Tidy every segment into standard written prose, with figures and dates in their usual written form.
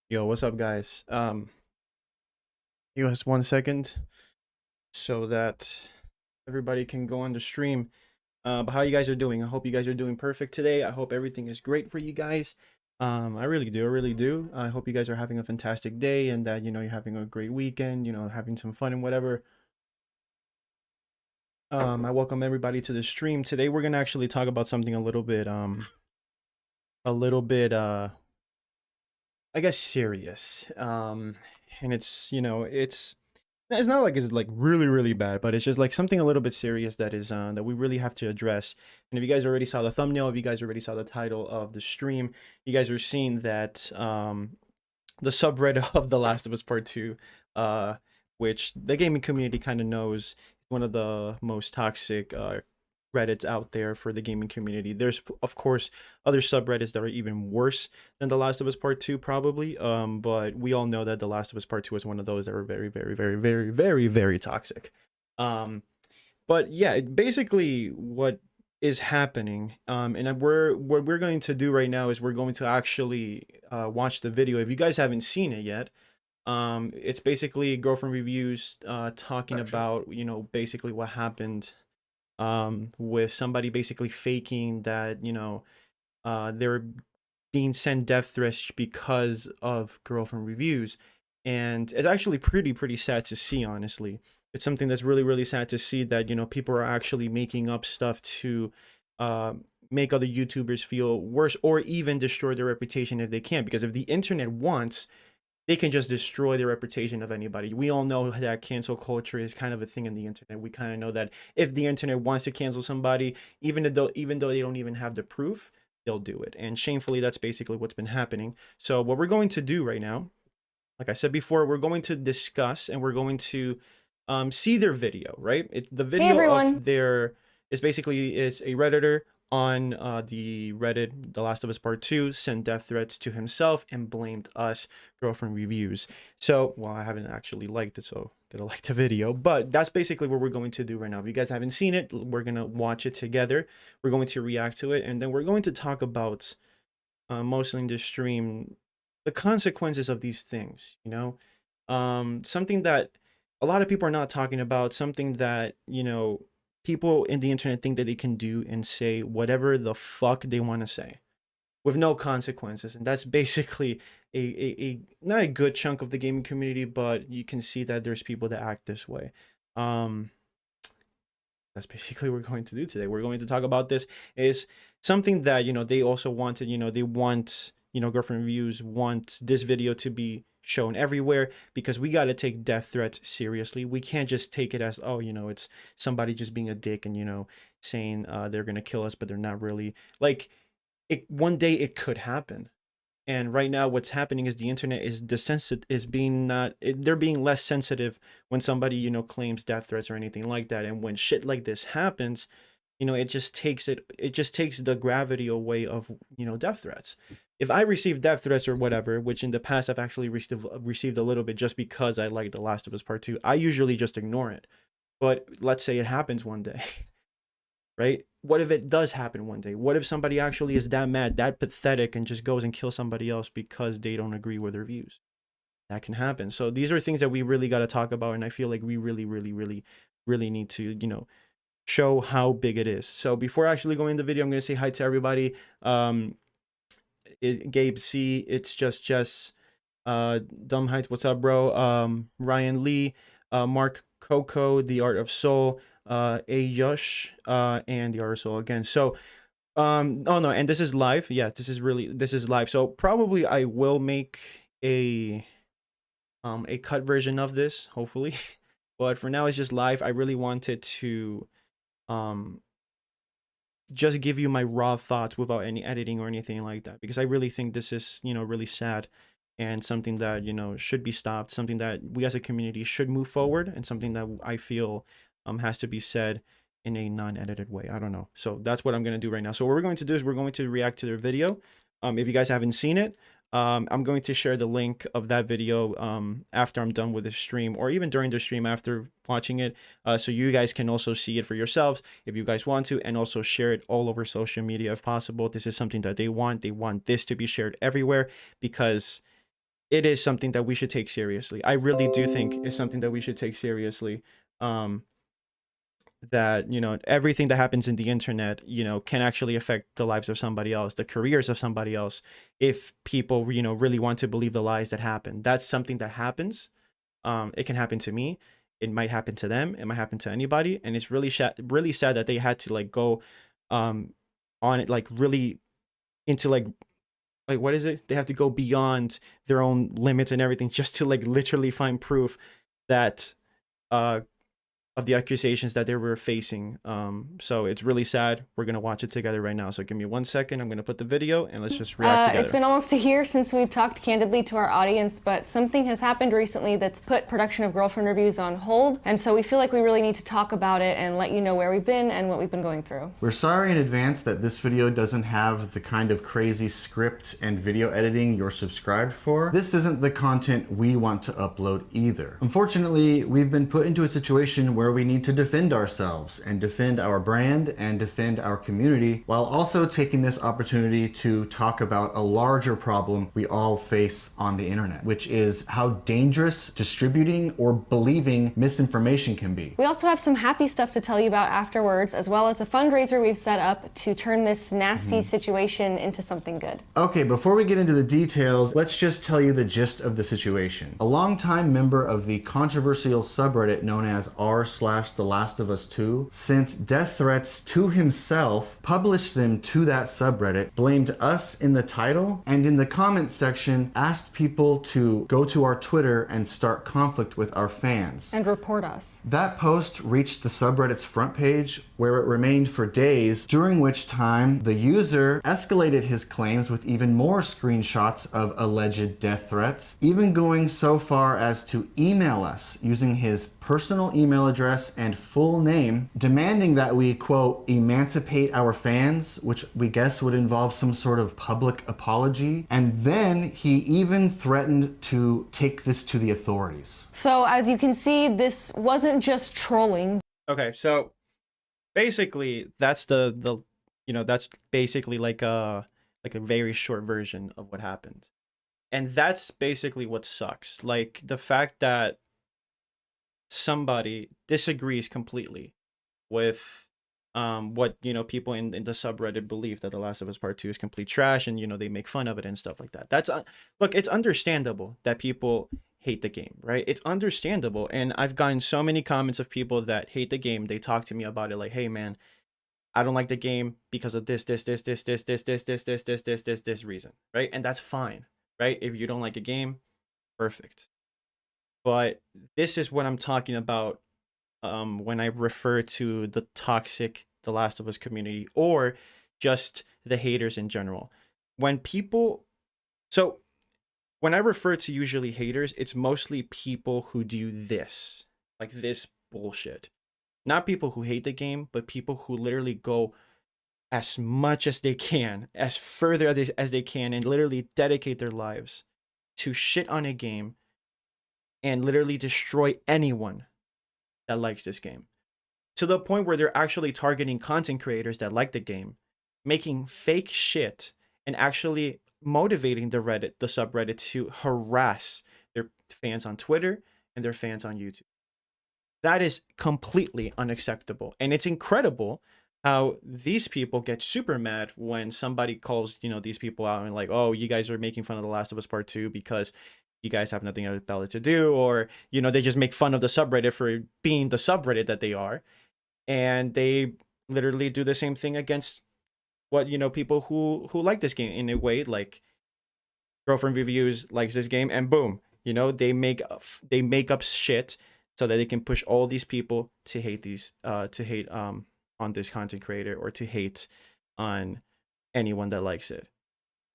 Yo, what's up, guys? Give us 1 second so that everybody can go on the stream. But how you guys are doing? I hope you guys are doing perfect today. I hope everything is great for you guys. I really do. I really do. I hope you guys are having a fantastic day and that you're having a great weekend. Having some fun and whatever. I welcome everybody to the stream today. We're gonna actually talk about something a little bit, I guess serious. And it's not like it's like really bad, but it's just like something a little bit serious that is that we really have to address. And if you guys already saw the thumbnail, if you guys already saw the title of the stream, you guys are seeing that the subreddit of The Last of Us Part 2, which the gaming community kind of knows is one of the most toxic Reddits out there for the gaming community. There's of course other subreddits that are even worse than The Last of Us Part 2 probably. But we all know that The Last of Us Part 2 is one of those that are very toxic. Um, but yeah, basically what is happening and what we're going to do right now is we're going to actually watch the video. If you guys haven't seen it yet, it's basically girlfriend reviews talking about basically what happened with somebody basically faking that they're being sent death threats because of girlfriend reviews. And it's actually pretty sad to see, honestly. It's something that's really sad to see that people are actually making up stuff to uh make other YouTubers feel worse or even destroy their reputation if they can, because if the internet wants, they can just destroy the reputation of anybody. We all know that cancel culture is kind of a thing in the internet. We kind of know that if the internet wants to cancel somebody, even though they don't even have the proof, they'll do it. And shamefully, that's basically what's been happening. So what we're going to do right now, like I said before, we're going to discuss and we're going to see their video, right? The Hey video everyone. of their is basically it's a Redditor on the Reddit. The Last of Us Part 2 sent death threats to himself and blamed us, girlfriend reviews. So, well, I haven't actually liked it, so gotta like the video. But that's basically what we're going to do right now. If you guys haven't seen it, we're gonna watch it together. We're going to react to it, and then we're going to talk about mostly in this stream the consequences of these things. Something that a lot of people are not talking about, something that people in the internet think that they can do and say whatever the fuck they want to say with no consequences. And that's basically a not a good chunk of the gaming community, but you can see that there's people that act this way. um that's basically what we're going to do today. We're going to talk about this is something that they also wanted. They want, girlfriend reviews want this video to be shown everywhere, because we got to take death threats seriously. We can't just take it as, oh, it's somebody just being a dick and saying they're gonna kill us, but they're not really. Like, one day it could happen. And right now what's happening is the internet is desensit is being not it, they're being less sensitive when somebody claims death threats or anything like that. And when shit like this happens, it just takes the gravity away of death threats. If I receive death threats or whatever, which in the past I've actually received a little bit just because I like The Last of Us Part 2, I usually just ignore it. But let's say it happens one day. Right? What if it does happen one day? What if somebody actually is that mad, that pathetic, and just goes and kills somebody else because they don't agree with their views? That can happen. So these are things that we really got to talk about, and I feel like we really need to, show how big it is. So before actually going in the video, I'm going to say hi to everybody. Gabe C, it's just Jess, Dumb Heights, what's up, bro? Ryan Lee, Mark Coco, The Art of Soul, Ayush, and The Art of Soul again. So, oh no, and this is live. Yeah, this is live. So probably I will make a cut version of this, hopefully. But for now, it's just live. I really wanted to um just give you my raw thoughts without any editing or anything like that, because I really think this is really sad and something that should be stopped, something that we as a community should move forward, and something that I feel has to be said in a non-edited way. I don't know. So that's what I'm going to do right now. So what we're going to do is we're going to react to their video. If you guys haven't seen it, I'm going to share the link of that video after I'm done with the stream, or even during the stream after watching it, so you guys can also see it for yourselves if you guys want to, and also share it all over social media if possible. This is something that they want. They want this to be shared everywhere, because it is something that we should take seriously. I really do think it's something that we should take seriously. Um, that, you know, everything that happens in the internet, you know, can actually affect the lives of somebody else, the careers of somebody else, if people, you know, really want to believe the lies that happen. That's something that happens. It can happen to me. It might happen to them. It might happen to anybody. And it's really sad that they had to like go um on it, like really into like what is it? They have to go beyond their own limits and everything just to like literally find proof that uh of the accusations that they were facing. So it's really sad. We're gonna watch it together right now. So give me 1 second. I'm gonna put the video and let's just react together. It's been almost a year since we've talked candidly to our audience, but something has happened recently that's put production of Girlfriend Reviews on hold. And so we feel like we really need to talk about it and let you know where we've been and what we've been going through. We're sorry in advance that this video doesn't have the kind of crazy script and video editing you're subscribed for. This isn't the content we want to upload either. Unfortunately, we've been put into a situation where we need to defend ourselves and defend our brand and defend our community, while also taking this opportunity to talk about a larger problem we all face on the internet, which is how dangerous distributing or believing misinformation can be. We also have some happy stuff to tell you about afterwards, as well as a fundraiser we've set up to turn this nasty situation into something good. Okay, before we get into the details, let's just tell you the gist of the situation. A longtime member of the controversial subreddit known as r/thelastofus2 sent death threats to himself, published them to that subreddit, blamed us in the title, and in the comments section asked people to go to our Twitter and start conflict with our fans. And report us. That post reached the subreddit's front page, where it remained for days, during which time the user escalated his claims with even more screenshots of alleged death threats, even going so far as to email us using his personal email address and full name, demanding that we, quote, emancipate our fans, which we guess would involve some sort of public apology. And then he even threatened to take this to the authorities. So as you can see, this wasn't just trolling. Okay, so basically that's the you know, that's basically like a very short version of what happened. And that's basically what sucks. Like the fact that somebody disagrees completely with what, you know, people in the subreddit believe, that The Last of Us Part 2 is complete trash, and, you know, they make fun of it and stuff like that. That's look, it's understandable that people hate the game, right? It's understandable. And I've gotten so many comments of people that hate the game. They talk to me about it like, hey man, I don't like the game because of this reason, right? And that's fine, right? If you don't like a game, perfect. But this is what I'm talking about when I refer to the toxic The Last of Us community, or just the haters in general. When I refer to usually haters, it's mostly people who do this, like this bullshit. Not people who hate the game, but people who literally go as much as they can, as further as they can, and literally dedicate their lives to shit on a game and literally destroy anyone that likes this game, to the point where they're actually targeting content creators that like the game, making fake shit, and actually motivating the subreddit to harass their fans on Twitter and their fans on YouTube. That is completely unacceptable. And it's incredible how these people get super mad when somebody calls, you know, these people out and like, oh, you guys are making fun of The Last of Us Part 2 because you guys have nothing else to do, or, you know, they just make fun of the subreddit for being the subreddit that they are. And they literally do the same thing against what, you know, people who like this game in a way. Like Girlfriend Reviews likes this game, and boom, you know, they make up shit so that they can push all these people to hate on this content creator, or to hate on anyone that likes it.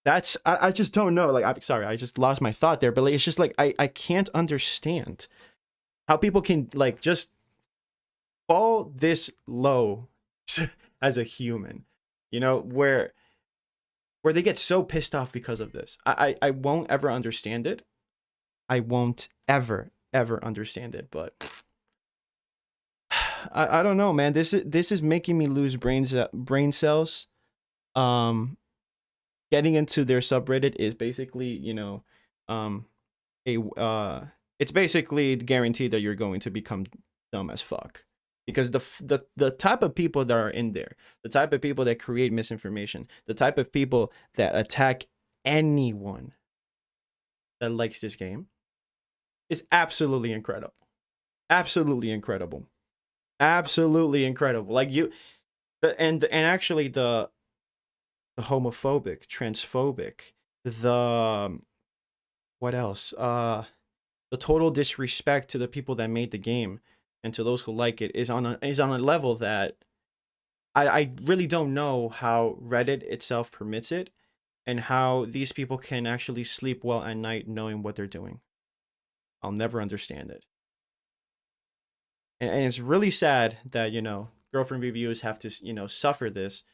That's, I just don't know. Like, I'm sorry, I just lost my thought there, but like, it's just like, I can't understand how people can like just fall this low as a human, you know, where they get so pissed off because of this. I won't ever understand it. I won't ever understand it, but I don't know, man. This is making me lose brain cells. Getting into their subreddit is basically, you know, it's basically guaranteed that you're going to become dumb as fuck. Because the type of people that are in there, the type of people that create misinformation, the type of people that attack anyone that likes this game is absolutely incredible. Absolutely incredible. Absolutely incredible. Like and actually the homophobic, transphobic, the what else? The total disrespect to the people that made the game and to those who like it is on a level that I really don't know how Reddit itself permits it, and how these people can actually sleep well at night knowing what they're doing. I'll never understand it. And it's really sad that, girlfriend reviews have to, suffer this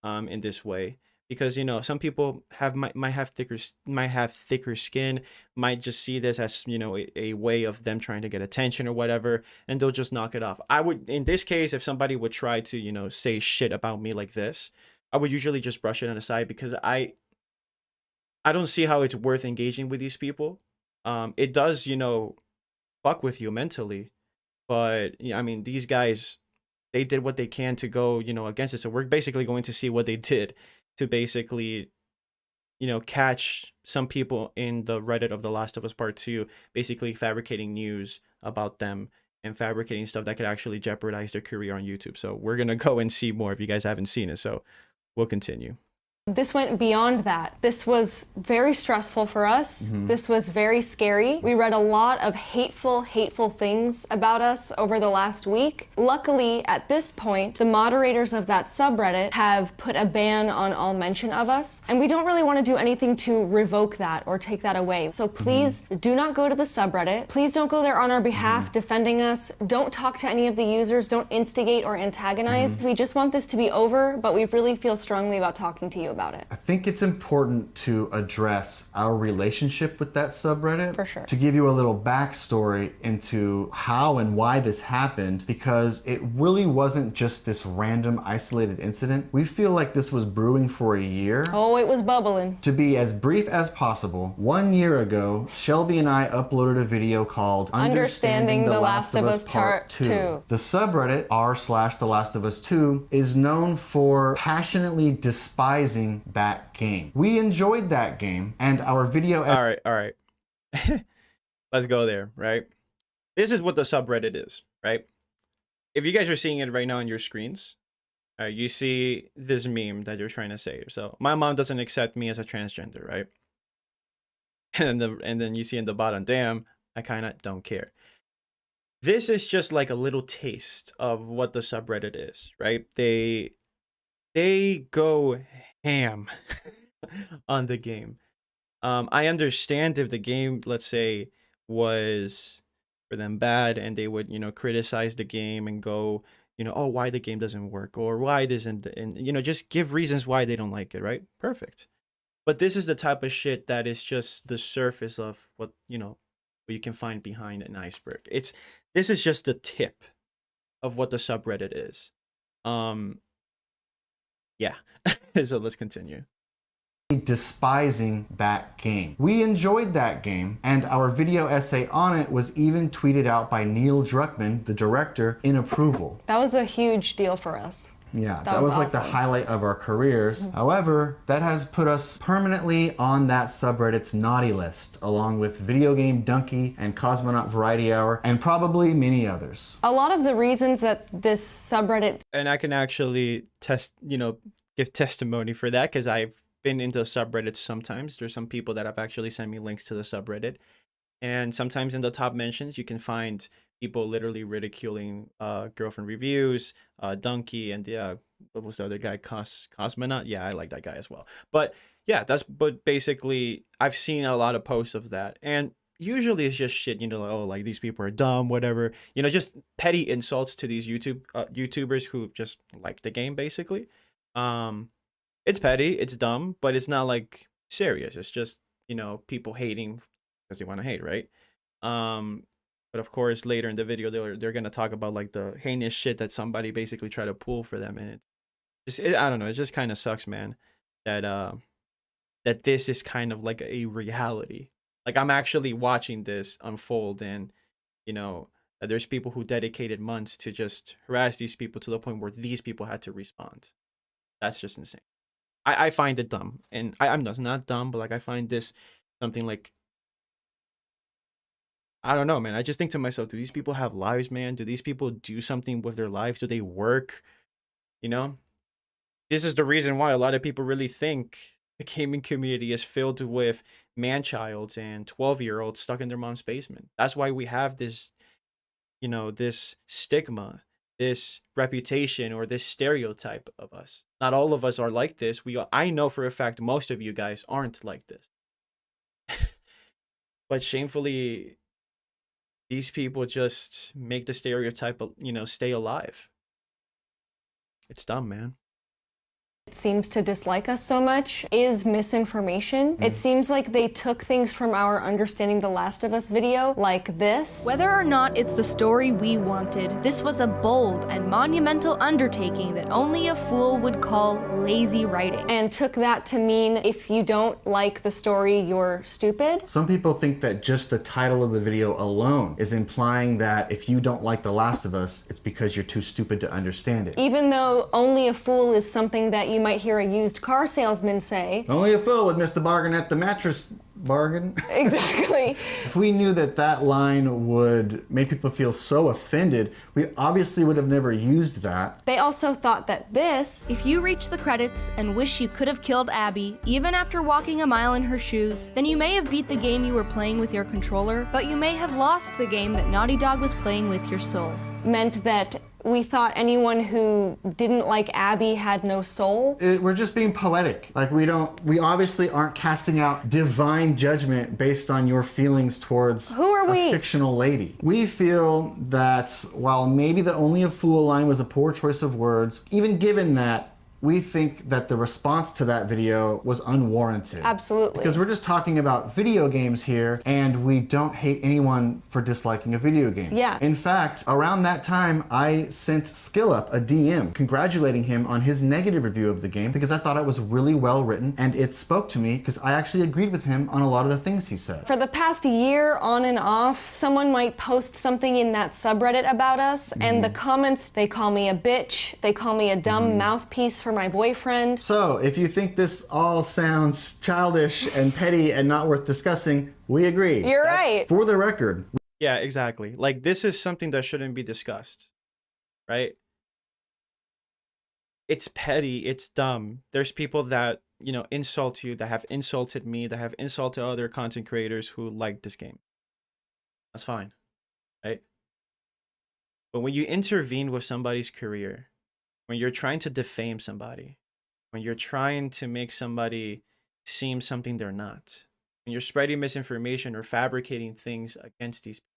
in this way, because some people might have thicker skin, might just see this as a way of them trying to get attention or whatever, and they'll just knock it off. I would, in this case, if somebody would try to say shit about me like this, I would usually just brush it on the side, because I don't see how it's worth engaging with these people. It does fuck with you mentally, but I mean, these guys, they did what they can to go against it, so we're basically going to see what they did to basically catch some people in the Reddit of The Last of Us Part 2 basically fabricating news about them and fabricating stuff that could actually jeopardize their career on YouTube. So we're gonna go and see more if you guys haven't seen it, so we'll continue. This went beyond that. This was very stressful for us. This was very scary. We read a lot of hateful things about us over the last week. Luckily, at this point, the moderators of that subreddit have put a ban on all mention of us, and we don't really want to do anything to revoke that or take that away. So please do not go to the subreddit. Please don't go there on our behalf defending us. Don't talk to any of the users. Don't instigate or antagonize. We just want this to be over, but we really feel strongly about talking to you about it. I think it's important to address our relationship with that subreddit. For sure. To give you a little backstory into how and why this happened, because it really wasn't just this random isolated incident. We feel like this was brewing for a year. Oh, it was bubbling. To be as brief as possible, 1 year ago, Shelby and I uploaded a video called Understanding The Last of Us Part 2. The subreddit r/thelastofus2 is known for passionately despising that game. We enjoyed that game, and our video... All right. Let's go there, right? This is what the subreddit is, right? If you guys are seeing it right now on your screens, you see this meme that you're trying to say. So, my mom doesn't accept me as a transgender, right? And then you see in the bottom, damn, I kind of don't care. This is just like a little taste of what the subreddit is, right? They go ham on the game. I understand if the game, let's say, was for them bad, and they would criticize the game and go oh, why the game doesn't work, or why this, and just give reasons why they don't like it, right? Perfect. But this is the type of shit that is just the surface of what what you can find behind an iceberg. This is just the tip of what the subreddit is. Yeah. So let's continue. Despising that game. We enjoyed that game, and our video essay on it was even tweeted out by Neil Druckmann, the director, in approval. That was a huge deal for us. Yeah, that was like the awesome. highlight of our careers. However, that has put us permanently on that subreddit's naughty list, along with Video Game Donkey and Cosmonaut Variety Hour, and probably many others. A lot of the reasons that this subreddit... And I can actually give testimony for that, because I've been into subreddits sometimes. There's some people that have actually sent me links to the subreddit. And sometimes in the top mentions, you can find people literally ridiculing girlfriend reviews, Donkey, and what was the other guy? Cosmonaut? Yeah, I like that guy as well. But yeah, but basically, I've seen a lot of posts of that. And usually it's just shit, oh, like these people are dumb, whatever. Just petty insults to these YouTubers who just like the game, basically. It's petty, it's dumb, but it's not like serious. It's just, people hating because they want to hate, right? But of course, later in the video, they're gonna talk about like the heinous shit that somebody basically tried to pull for them, and I don't know. It just kind of sucks, man. That this is kind of like a reality. Like, I'm actually watching this unfold, and you know, there's people who dedicated months to just harass these people to the point where these people had to respond. That's just insane. I find it dumb, and I'm not dumb, but like I find this something like, I don't know, man. I just think to myself, do these people have lives, man? Do these people do something with their lives? Do they work? You know, this is the reason why a lot of people really think the gaming community is filled with man-childs and 12-year-olds stuck in their mom's basement. That's why we have this, this stigma, this reputation, or this stereotype of us. Not all of us are like this. I know for a fact most of you guys aren't like this. But shamefully, these people just make the stereotype, stay alive. It's dumb, man. Seems to dislike us so much is misinformation. It seems like they took things from our Understanding The Last of Us video, like this. Whether or not it's the story we wanted, this was a bold and monumental undertaking that only a fool would call lazy writing. And took that to mean if you don't like the story, you're stupid. Some people think that just the title of the video alone is implying that if you don't like The Last of Us, it's because you're too stupid to understand it. Even though only a fool is something that you might hear a used car salesman say. Only a fool would miss the bargain at the mattress bargain. Exactly. If we knew that that line would make people feel so offended, we obviously would have never used that. They also thought that this... If you reach the credits and wish you could have killed Abby, even after walking a mile in her shoes, then you may have beat the game you were playing with your controller, but you may have lost the game that Naughty Dog was playing with your soul. meant that we thought anyone who didn't like Abby had no soul. We're just being poetic. Like we obviously aren't casting out divine judgment based on your feelings towards Who are we? a fictional lady. We feel that while maybe the only a fool line was a poor choice of words, even given that, we think that the response to that video was unwarranted. Absolutely. Because we're just talking about video games here, and we don't hate anyone for disliking a video game. Yeah. In fact, around that time, I sent SkillUp a DM congratulating him on his negative review of the game because I thought it was really well written, and it spoke to me because I actually agreed with him on a lot of the things he said. For the past year, on and off, someone might post something in that subreddit about us, and the comments, they call me a bitch, they call me a dumb mouthpiece for my boyfriend. So, if you think this all sounds childish and petty and not worth discussing, we agree. You're right. For the record. Yeah, exactly. Like, this is something that shouldn't be discussed, right? It's petty, it's dumb. There's people that, you know, insult you, that have insulted me, that have insulted other content creators who like this game. That's fine, right? But when you intervene with somebody's career, when you're trying to defame somebody, when you're trying to make somebody seem something they're not, when you're spreading misinformation or fabricating things against these people,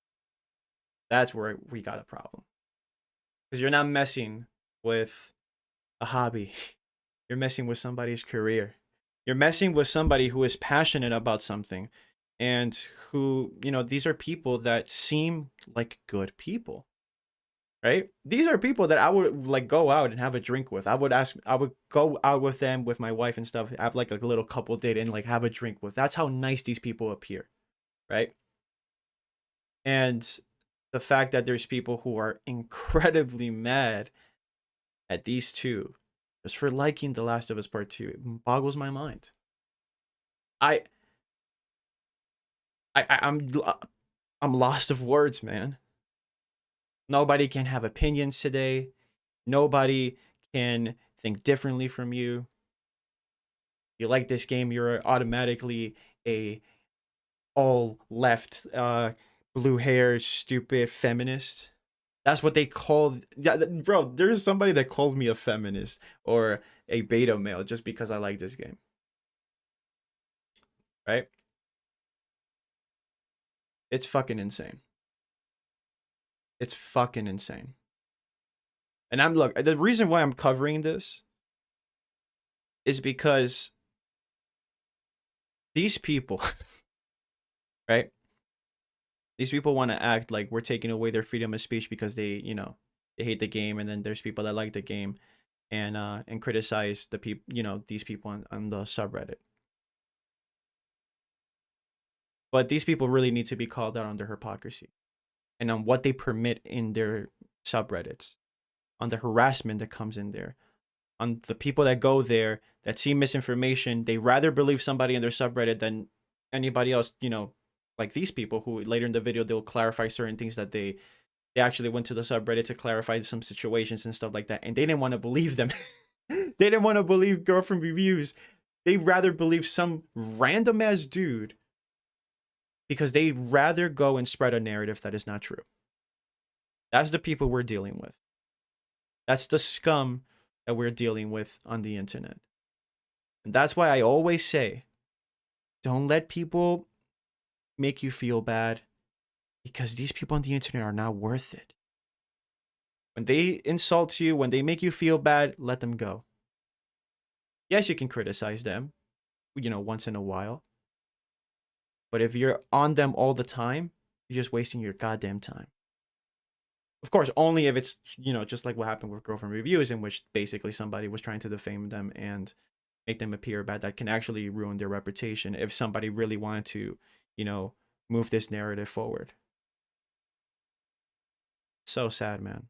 that's where we got a problem. Because you're not messing with a hobby. You're messing with somebody's career. You're messing with somebody who is passionate about something and who, you know, these are people that seem like good people. Right? These are people that I would like go out and have a drink with. I would go out with them, with my wife and stuff, have like a little couple date and like have a drink with. That's how nice these people appear. Right? And the fact that there's people who are incredibly mad at these two just for liking The Last of Us Part 2, it boggles my mind. I'm lost of words, man. Nobody can have opinions today. Nobody can think differently from you. If you like this game, you're automatically a all left, blue hair, stupid feminist. That's what they call. Yeah, bro, there's somebody that called me a feminist or a beta male just because I like this game. Right? It's fucking insane. It's fucking insane. And look, the reason why I'm covering this is because these people, right? These people want to act like we're taking away their freedom of speech because they, you know, they hate the game, and then there's people that like the game and criticize the people, you know, these people on the subreddit. But these people really need to be called out on their hypocrisy and on what they permit in their subreddits, on the harassment that comes in there, on the people that go there that see misinformation. They rather believe somebody in their subreddit than anybody else, you know, like these people who later in the video they'll clarify certain things that they actually went to the subreddit to clarify some situations and stuff like that, and they didn't want to believe them. They didn't want to believe girlfriend reviews. They rather believe some random ass dude because they rather go and spread a narrative that is not true. That's the people we're dealing with. That's the scum that we're dealing with on the internet. And that's why I always say, don't let people make you feel bad, because these people on the internet are not worth it. When they insult you, when they make you feel bad, let them go. Yes, you can criticize them, you know, once in a while. But if you're on them all the time, you're just wasting your goddamn time. Of course, only if it's, you know, just like what happened with Girlfriend Reviews, in which basically somebody was trying to defame them and make them appear bad. That can actually ruin their reputation if somebody really wanted to, you know, move this narrative forward. So sad, man.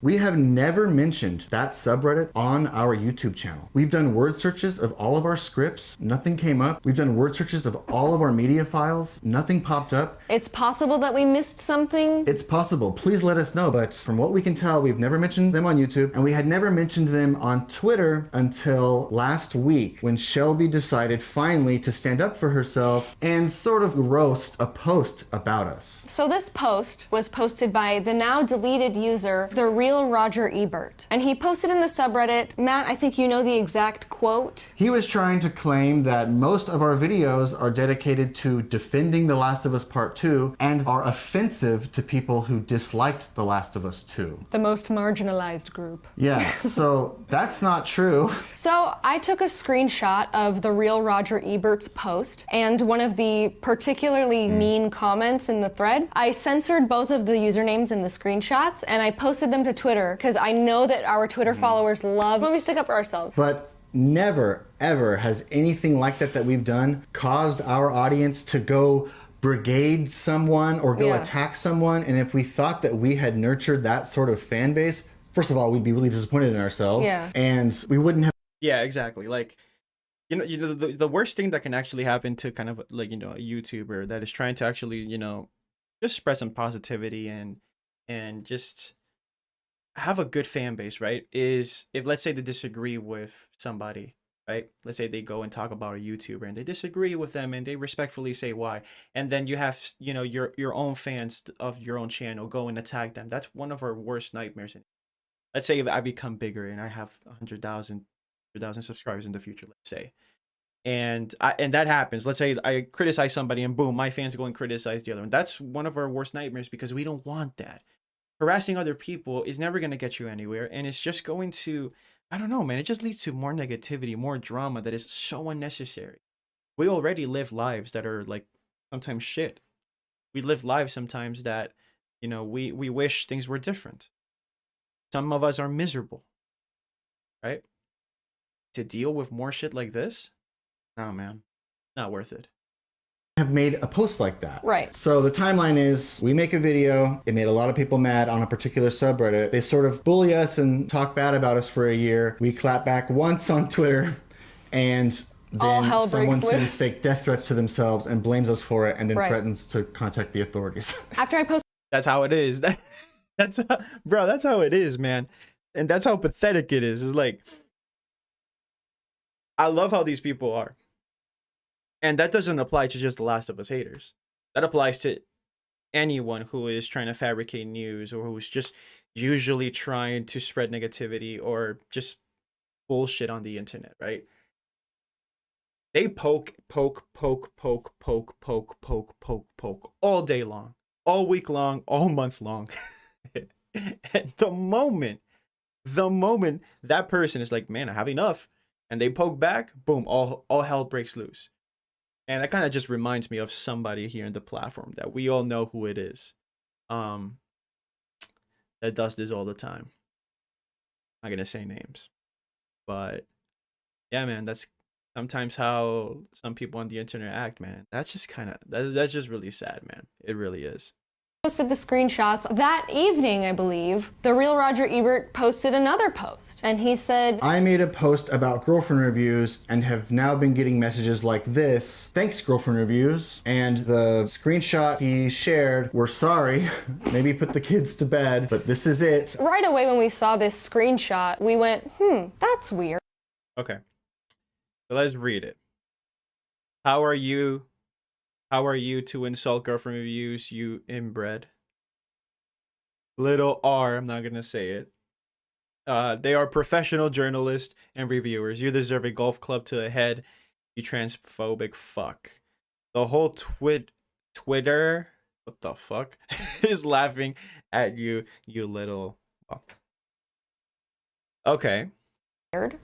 We have never mentioned that subreddit on our YouTube channel. We've done word searches of all of our scripts. Nothing came up. We've done word searches of all of our media files. Nothing popped up. It's possible that we missed something. It's possible. Please let us know. But from what we can tell, we've never mentioned them on YouTube, and we had never mentioned them on Twitter until last week when Shelby decided finally to stand up for herself and sort of roast a post about us. So this post was posted by the now deleted user, The Real Roger Ebert. And he posted in the subreddit, Matt, I think you know the exact quote. He was trying to claim that most of our videos are dedicated to defending The Last of Us Part 2 and are offensive to people who disliked The Last of Us 2. The most marginalized group. Yeah, so that's not true. So I took a screenshot of The Real Roger Ebert's post and one of the particularly mean comments in the thread. I censored both of the usernames in the screenshots and I posted them to Twitter because I know that our Twitter followers love when we stick up for ourselves. But never, ever has anything like that we've done caused our audience to go brigade someone or go attack someone. And if we thought that we had nurtured that sort of fan base, first of all, we'd be really disappointed in ourselves. Yeah. And we wouldn't have. Yeah, exactly. Like, you know, the worst thing that can actually happen to kind of like, you know, a YouTuber that is trying to actually, you know, just spread some positivity and just have a good fan base, right? Is if, let's say, they disagree with somebody, right? Let's say they go and talk about a YouTuber and they disagree with them and they respectfully say why. And then you have, you know, your own fans of your own channel go and attack them. That's one of our worst nightmares. Let's say if I become bigger and I have 100,000 subscribers in the future, let's say. And that happens. Let's say I criticize somebody and boom, my fans go and criticize the other one. That's one of our worst nightmares because we don't want that. Harassing other people is never going to get you anywhere, and it's just going to, I don't know, man, it just leads to more negativity, more drama that is so unnecessary. We already live lives that are like sometimes shit. We live lives sometimes that, you know, we wish things were different. Some of us are miserable, right? To deal with more shit like this, no, man, not worth it. Have made a post like that. Right. So the timeline is we make a video. It made a lot of people mad on a particular subreddit. They sort of bully us and talk bad about us for a year. We clap back once on Twitter and then someone sends fake death threats to themselves and blames us for it and then threatens to contact the authorities. After I post, that's how it is. That's bro, that's how it is, man. And that's how pathetic it is. It's like, I love how these people are. And that doesn't apply to just The Last of Us haters. That applies to anyone who is trying to fabricate news or who's just usually trying to spread negativity or just bullshit on the internet, right? They poke all day long, all week long, all month long. And the moment that person is like, man, I have enough, and they poke back, boom, all hell breaks loose. And that kind of just reminds me of somebody here in the platform that we all know who it is. That does this all the time. I'm not gonna say names. But yeah, man, that's sometimes how some people on the internet act, man. That's just kind of that's just really sad, man. It really is. Posted the screenshots. That evening, I believe, the real Roger Ebert posted another post. And he said, I made a post about girlfriend reviews and have now been getting messages like this. Thanks, girlfriend reviews. And the screenshot he shared, we're sorry. Maybe put the kids to bed, but this is it. right away when we saw this screenshot, we went, that's weird. Okay. So let's read it. How are you to insult girlfriend reviews, you inbred? Little R, I'm not gonna say it. They are professional journalists and reviewers. You deserve a golf club to the head, you transphobic fuck. The whole Twitter, what the fuck, is laughing at you, you little fuck. Okay.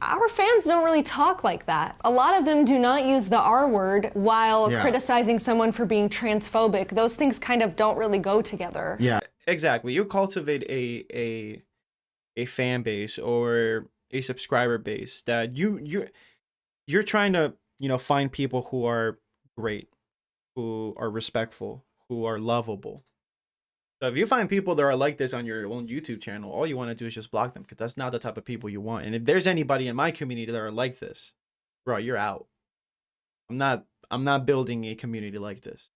Our fans don't really talk like that. A lot of them do not use the R word while criticizing someone for being transphobic. Those things kind of don't really go together. Yeah. Exactly. You cultivate a fan base or a subscriber base that you're trying to, find people who are great, who are respectful, who are lovable. So if you find people that are like this on your own YouTube channel, all you want to do is just block them, because that's not the type of people you want. And if there's anybody in my community that are like this, bro, you're out. I'm not building a community like this.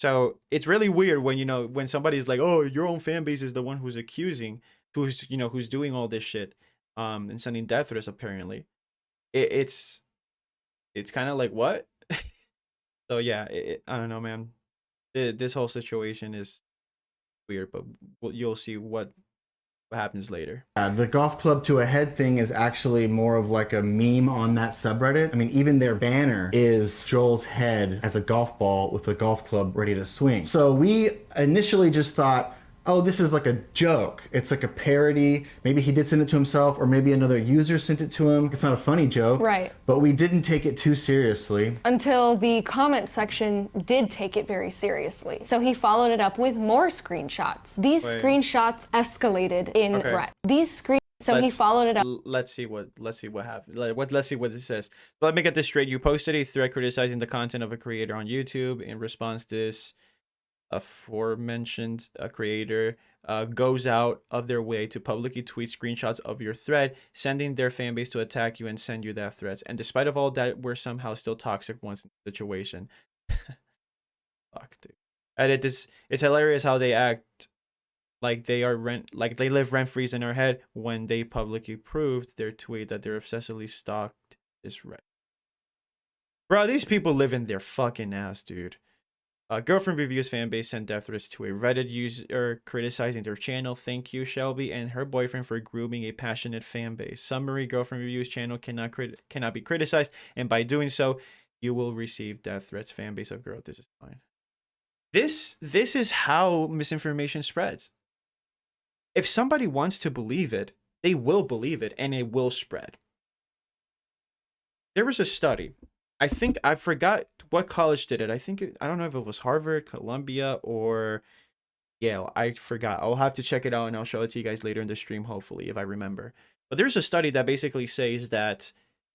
So it's really weird when, when somebody's like, oh, your own fan base is the one who's accusing, who's doing all this shit, and sending death threats, apparently. It's kind of like, what? So yeah, I don't know, man. This whole situation is weird, but you'll see what happens later. The golf club to a head thing is actually more of like a meme on that subreddit. I mean, even their banner is Joel's head as a golf ball with a golf club ready to swing. So we initially just thought, oh, this is like a joke. It's like a parody. Maybe he did send it to himself, or maybe another user sent it to him. It's not a funny joke. Right. But we didn't take it too seriously. Until the comment section did take it very seriously. So he followed it up with more screenshots. These screenshots escalated in threat. He followed it up. Let's see what happened. Let's see what it says. Let me get this straight. You posted a thread criticizing the content of a creator on YouTube. In response to this, aforementioned creator goes out of their way to publicly tweet screenshots of your thread, sending their fan base to attack you and send you death threats. And despite of all that, we're somehow still toxic ones in the situation. Fuck, dude. Edit this. It's hilarious how they act like they live rent-free in our head when they publicly proved their tweet that they're obsessively stalked this Reddit. Bro, these people live in their fucking ass, dude. Girlfriend Reviews fan base sent death threats to a Reddit user criticizing their channel. Thank you, Shelby, and her boyfriend for grooming a passionate fan base. Summary: Girlfriend Reviews channel cannot be criticized, and by doing so, you will receive death threats. Fan base of girl, this is fine. This is how misinformation spreads. If somebody wants to believe it, they will believe it, and it will spread. There was a study. I forgot what college did it. I don't know if it was Harvard, Columbia, or Yale. I forgot. I'll have to check it out, and I'll show it to you guys later in the stream, hopefully, if I remember. But there's a study that basically says that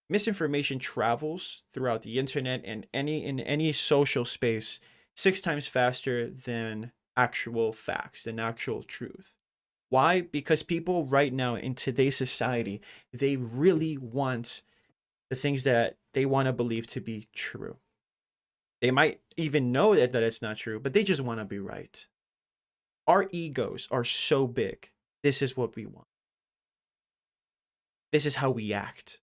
misinformation travels throughout the internet and in any social space 6 times faster than actual facts, than actual truth. Why? Because people right now in today's society, they really want the things that they want to believe to be true. They might even know that it's not true, but they just want to be right. Our egos are so big. This is what we want. This is how we act.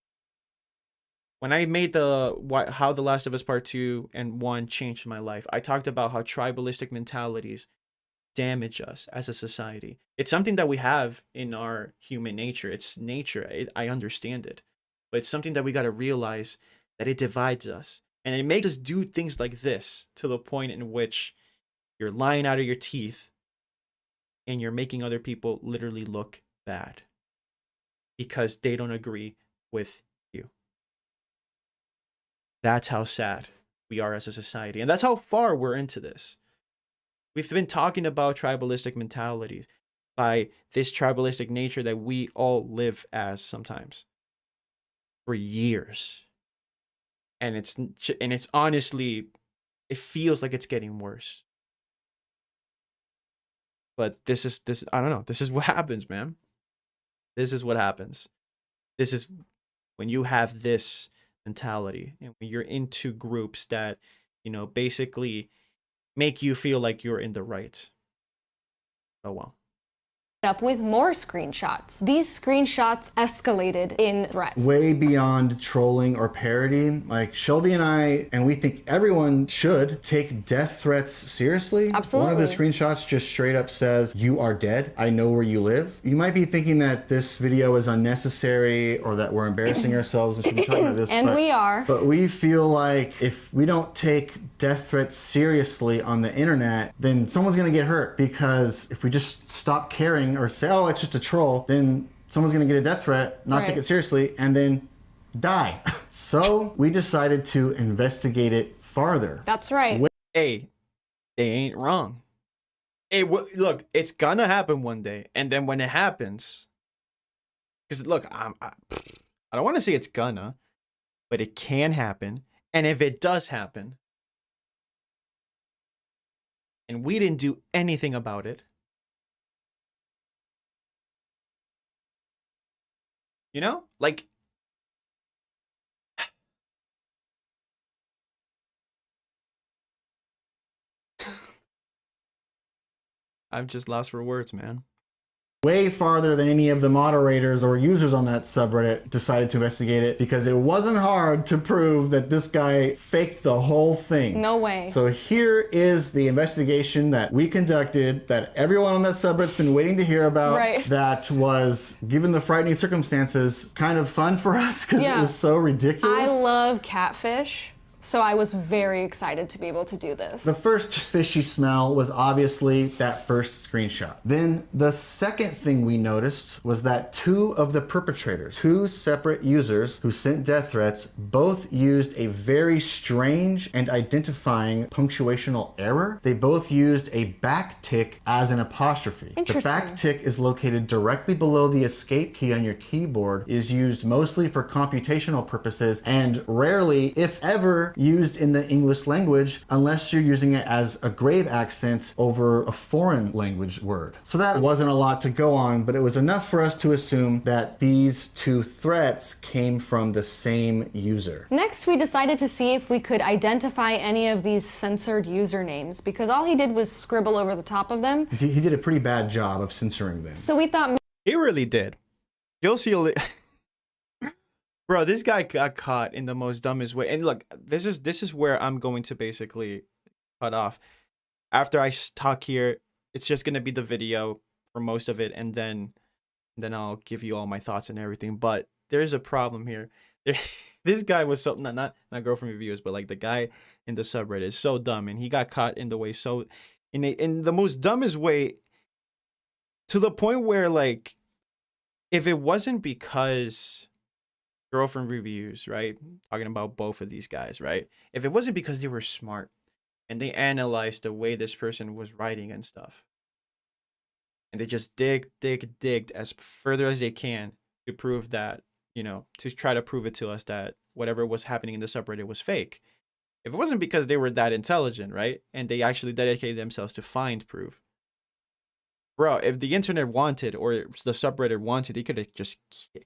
When I made how The Last of Us Part 2 and 1 changed my life, I talked about how tribalistic mentalities damage us as a society. It's something that we have in our human nature. It's nature. I understand it. But it's something that we got to realize that it divides us. And it makes us do things like this to the point in which you're lying out of your teeth and you're making other people literally look bad because they don't agree with you. That's how sad we are as a society. And that's how far we're into this. We've been talking about tribalistic mentalities by this tribalistic nature that we all live as sometimes. for years. And it's honestly, it feels like it's getting worse. But this I don't know. This is what happens, man. This is what happens. This is when you have this mentality and when you're into groups that, basically make you feel like you're in the right. Oh well. Up with more screenshots. These screenshots escalated in threats. Way beyond trolling or parodying. Like Shelby and we think everyone should take death threats seriously. Absolutely. One of the screenshots just straight up says, "You are dead. I know where you live." You might be thinking that this video is unnecessary or that we're embarrassing ourselves and should be talking about this. And we are. But we feel like if we don't take death threats seriously on the internet, then someone's going to get hurt, because if we just stop caring or say, "Oh, it's just a troll," then someone's going to get a death threat, not take it seriously, and then die. So we decided to investigate it farther. That's right. Hey, they ain't wrong. Hey, look, it's gonna happen one day, and then when it happens, because look, I don't want to say it's gonna, but it can happen, and if it does happen, and we didn't do anything about it, like, I'm just lost for words, man. Way farther than any of the moderators or users on that subreddit decided to investigate it, because it wasn't hard to prove that this guy faked the whole thing. No way. So here is the investigation that we conducted, that everyone on that subreddit's been waiting to hear about. Right. That was, given the frightening circumstances, kind of fun for us because it was so ridiculous. I love catfish, so I was very excited to be able to do this. The first fishy smell was obviously that first screenshot. Then the second thing we noticed was that two of the perpetrators, two separate users who sent death threats, both used a very strange and identifying punctuational error. They both used a backtick as an apostrophe. Interesting. The backtick is located directly below the escape key on your keyboard, is used mostly for computational purposes, and rarely, if ever, used in the English language unless you're using it as a grave accent over a foreign language word. So that wasn't a lot to go on, but it was enough for us to assume that these two threats came from the same user. Next, we decided to see if we could identify any of these censored usernames, because all he did was scribble over the top of them. He did a pretty bad job of censoring them. So we thought, He really did. You'll see Bro, this guy got caught in the most dumbest way. And look, this is where I'm going to basically cut off. After I talk here, it's just gonna be the video for most of it, and then I'll give you all my thoughts and everything. But there's a problem here. This guy was so not girlfriend reviews, but like the guy in the subreddit is so dumb, and he got caught in the way in the most dumbest way, to the point where, like, if it wasn't because girlfriend reviews, right? Talking about both of these guys, right? If it wasn't because they were smart and they analyzed the way this person was writing and stuff, and they just digged as further as they can to prove that, to try to prove it to us that whatever was happening in the subreddit was fake. If it wasn't because they were that intelligent, right? And they actually dedicated themselves to find proof. Bro, if the internet wanted, or the subreddit wanted, they could have just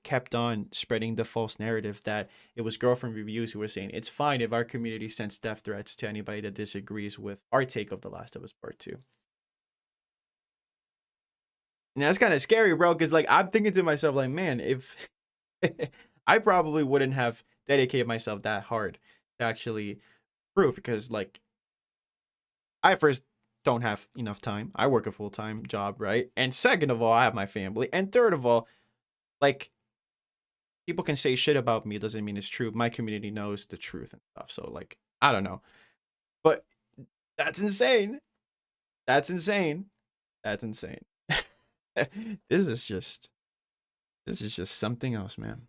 kept on spreading the false narrative that it was girlfriend reviews who were saying it's fine if our community sends death threats to anybody that disagrees with our take of The Last of Us Part 2. And that's kind of scary, bro, because like I'm thinking to myself, like, man, if I probably wouldn't have dedicated myself that hard to actually prove, because like I first don't have enough time. I work a full-time job, right? And second of all, I have my family. And third of all, like, people can say shit about me, doesn't mean it's true. My community knows the truth and stuff. So like, I don't know. But that's insane. That's insane. That's insane. This is just something else, man.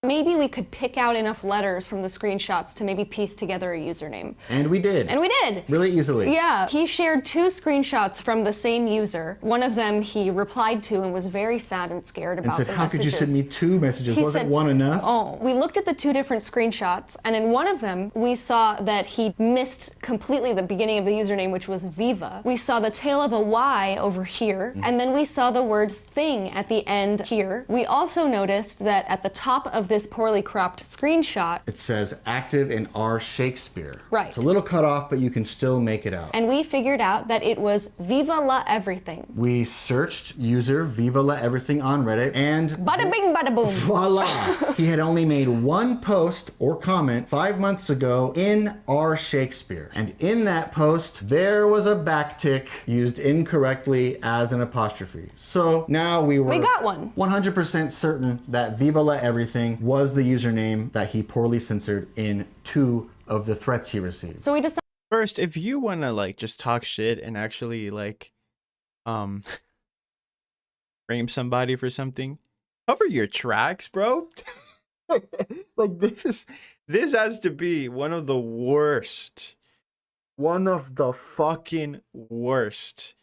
Maybe we could pick out enough letters from the screenshots to maybe piece together a username. And we did. And we did. Really easily. Yeah. He shared 2 screenshots from the same user. One of them he replied to and was very sad and scared about And said, the how messages. could you send me 2 messages? He Wasn't said, one enough? Oh, we looked at the 2 different screenshots, and in one of them, we saw that he missed completely the beginning of the username, which was Viva. We saw the tail of a Y over here, and then we saw the word thing at the end here. We also noticed that at the top of this poorly cropped screenshot, It says active in R Shakespeare. Right. It's a little cut off, but you can still make it out. and we figured out that it was Viva la everything. We searched user Viva La Everything on Reddit, and Bada bing, bada boom. voila! He had only made 1 post or comment 5 months ago in R Shakespeare. And in that post, there was a backtick used incorrectly as an apostrophe. So now we got one. 100% certain that Viva La Everything was the username that he poorly censored in 2 of the threats he received. So we decided First, if you want to like just talk shit and actually like frame somebody for something, cover your tracks, bro. Like this has to be one of the worst, one of the fucking worst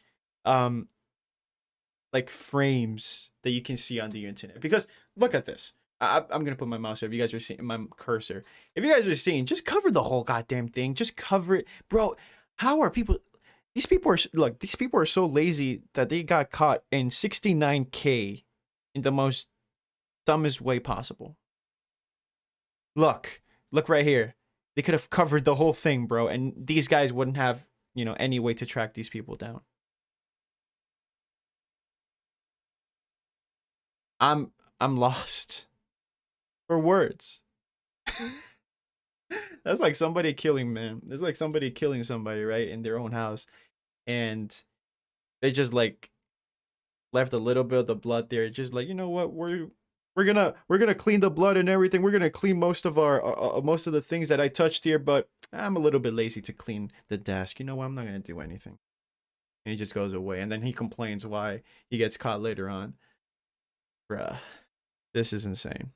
like frames that you can see on the internet. Because look at this. I'm gonna put my mouse here. If you guys are seeing my cursor, if you guys are seeing, just cover the whole goddamn thing. Just cover it, bro. How are people? These people are look. These people are so lazy that they got caught in 69K in the most dumbest way possible. Look right here. They could have covered the whole thing, bro, and these guys wouldn't have, you know, any way to track these people down. I'm lost for words. That's like somebody killing, man. It's like somebody killing somebody, right, in their own house, and they just like left a little bit of the blood there. Just like, you know what, we're gonna clean the blood and everything. We're gonna clean most of our most of the things that I touched here, but I'm a little bit lazy to clean the desk. You know what? I'm not gonna do anything. And he just goes away, and then he complains why he gets caught later on. Bruh, this is insane.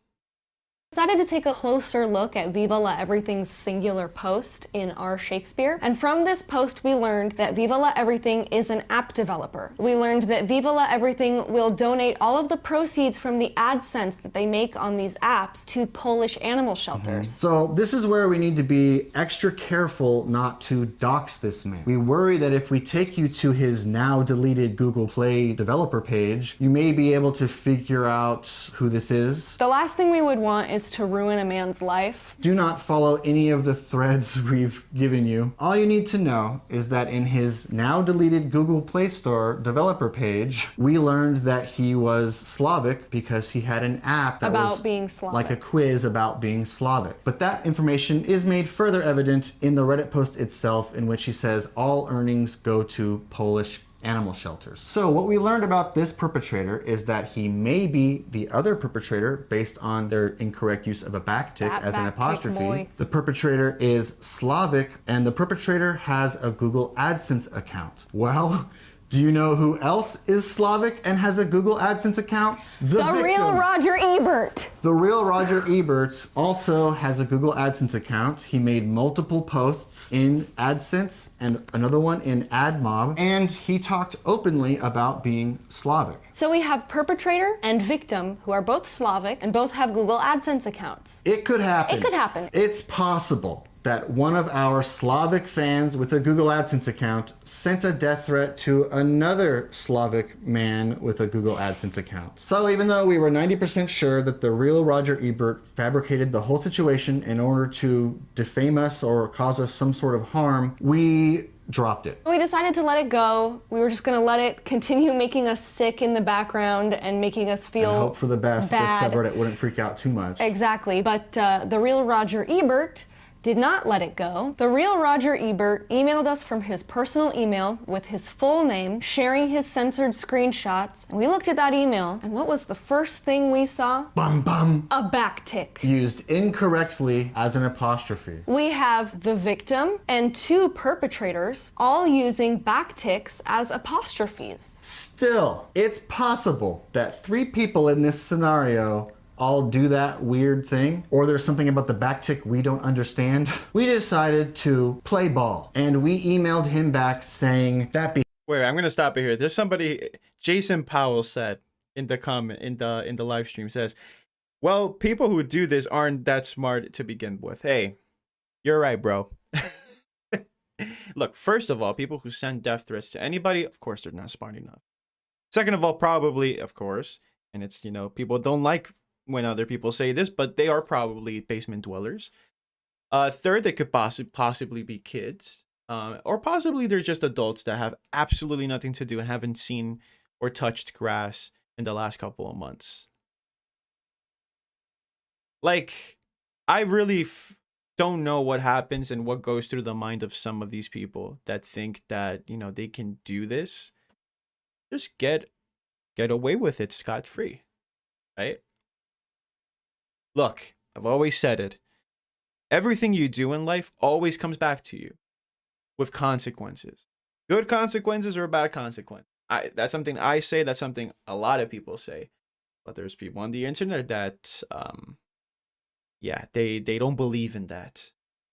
decided to take a closer look at Viva La Everything's singular post in R Shakespeare. And from this post, we learned that Viva La Everything is an app developer. We learned that Viva La Everything will donate all of the proceeds from the AdSense that they make on these apps to Polish animal shelters. So this is where we need to be extra careful not to dox this man. We worry that if we take you to his now deleted Google Play developer page, you may be able to figure out who this is. The last thing we would want is to ruin a man's life. Do not follow any of the threads we've given you. All you need to know is that in his now deleted Google Play Store developer page, we learned that he was Slavic because he had an app that About was being Slavic. like a quiz about being Slavic. But that information is made further evident in the Reddit post itself, in which he says all earnings go to Polish animal shelters. So what we learned about this perpetrator is that he may be the other perpetrator based on their incorrect use of a backtick That as an backtick apostrophe. boy. The perpetrator is Slavic, and the perpetrator has a Google AdSense account. Well, do you know who else is Slavic and has a Google AdSense account? The real victim. Roger Ebert. The real Roger Ebert also has a Google AdSense account. He made multiple posts in AdSense and another one in AdMob, and he talked openly about being Slavic. So we have perpetrator and victim who are both Slavic and both have Google AdSense accounts. It could happen. It could happen. It's possible that one of our Slavic fans with a Google AdSense account sent a death threat to another Slavic man with a Google AdSense account. So even though we were 90% sure that the real Roger Ebert fabricated the whole situation in order to defame us or cause us some sort of harm, we dropped it. We decided to let it go. We were just gonna let it continue making us sick in the background and making us feel And hope for the best bad. that subreddit wouldn't freak out too much. Exactly, but the real Roger Ebert did not let it go. The real Roger Ebert emailed us from his personal email with his full name, sharing his censored screenshots. And we looked at that email, and what was the first thing we saw? Bum bum. A backtick. Used incorrectly as an apostrophe. We have the victim and two perpetrators all using backticks as apostrophes. Still, it's possible that 3 people in this scenario all do that weird thing, or there's something about the backtick we don't understand, we decided to play ball. And we emailed him back saying that Wait, I'm gonna stop it here. There's somebody, Jason Powell said in the comment in the live stream, says, well, people who do this aren't that smart to begin with. Hey, you're right, bro. Look, first of all, people who send death threats to anybody, of course, they're not smart enough. Second of all, probably, of course, and it's, you know, people don't like when other people say this, but they are probably basement dwellers. Third, they could possibly be kids. Or possibly they're just adults that have absolutely nothing to do and haven't seen or touched grass in the last couple of months. Like, I really don't know what happens and what goes through the mind of some of these people that think that, you know, they can do this. Just get away with it scot-free, right? Look, I've always said it. Everything you do in life always comes back to you with consequences. Good consequences or bad consequences. That's something I say. That's something a lot of people say. But there's people on the internet that, yeah, they don't believe in that.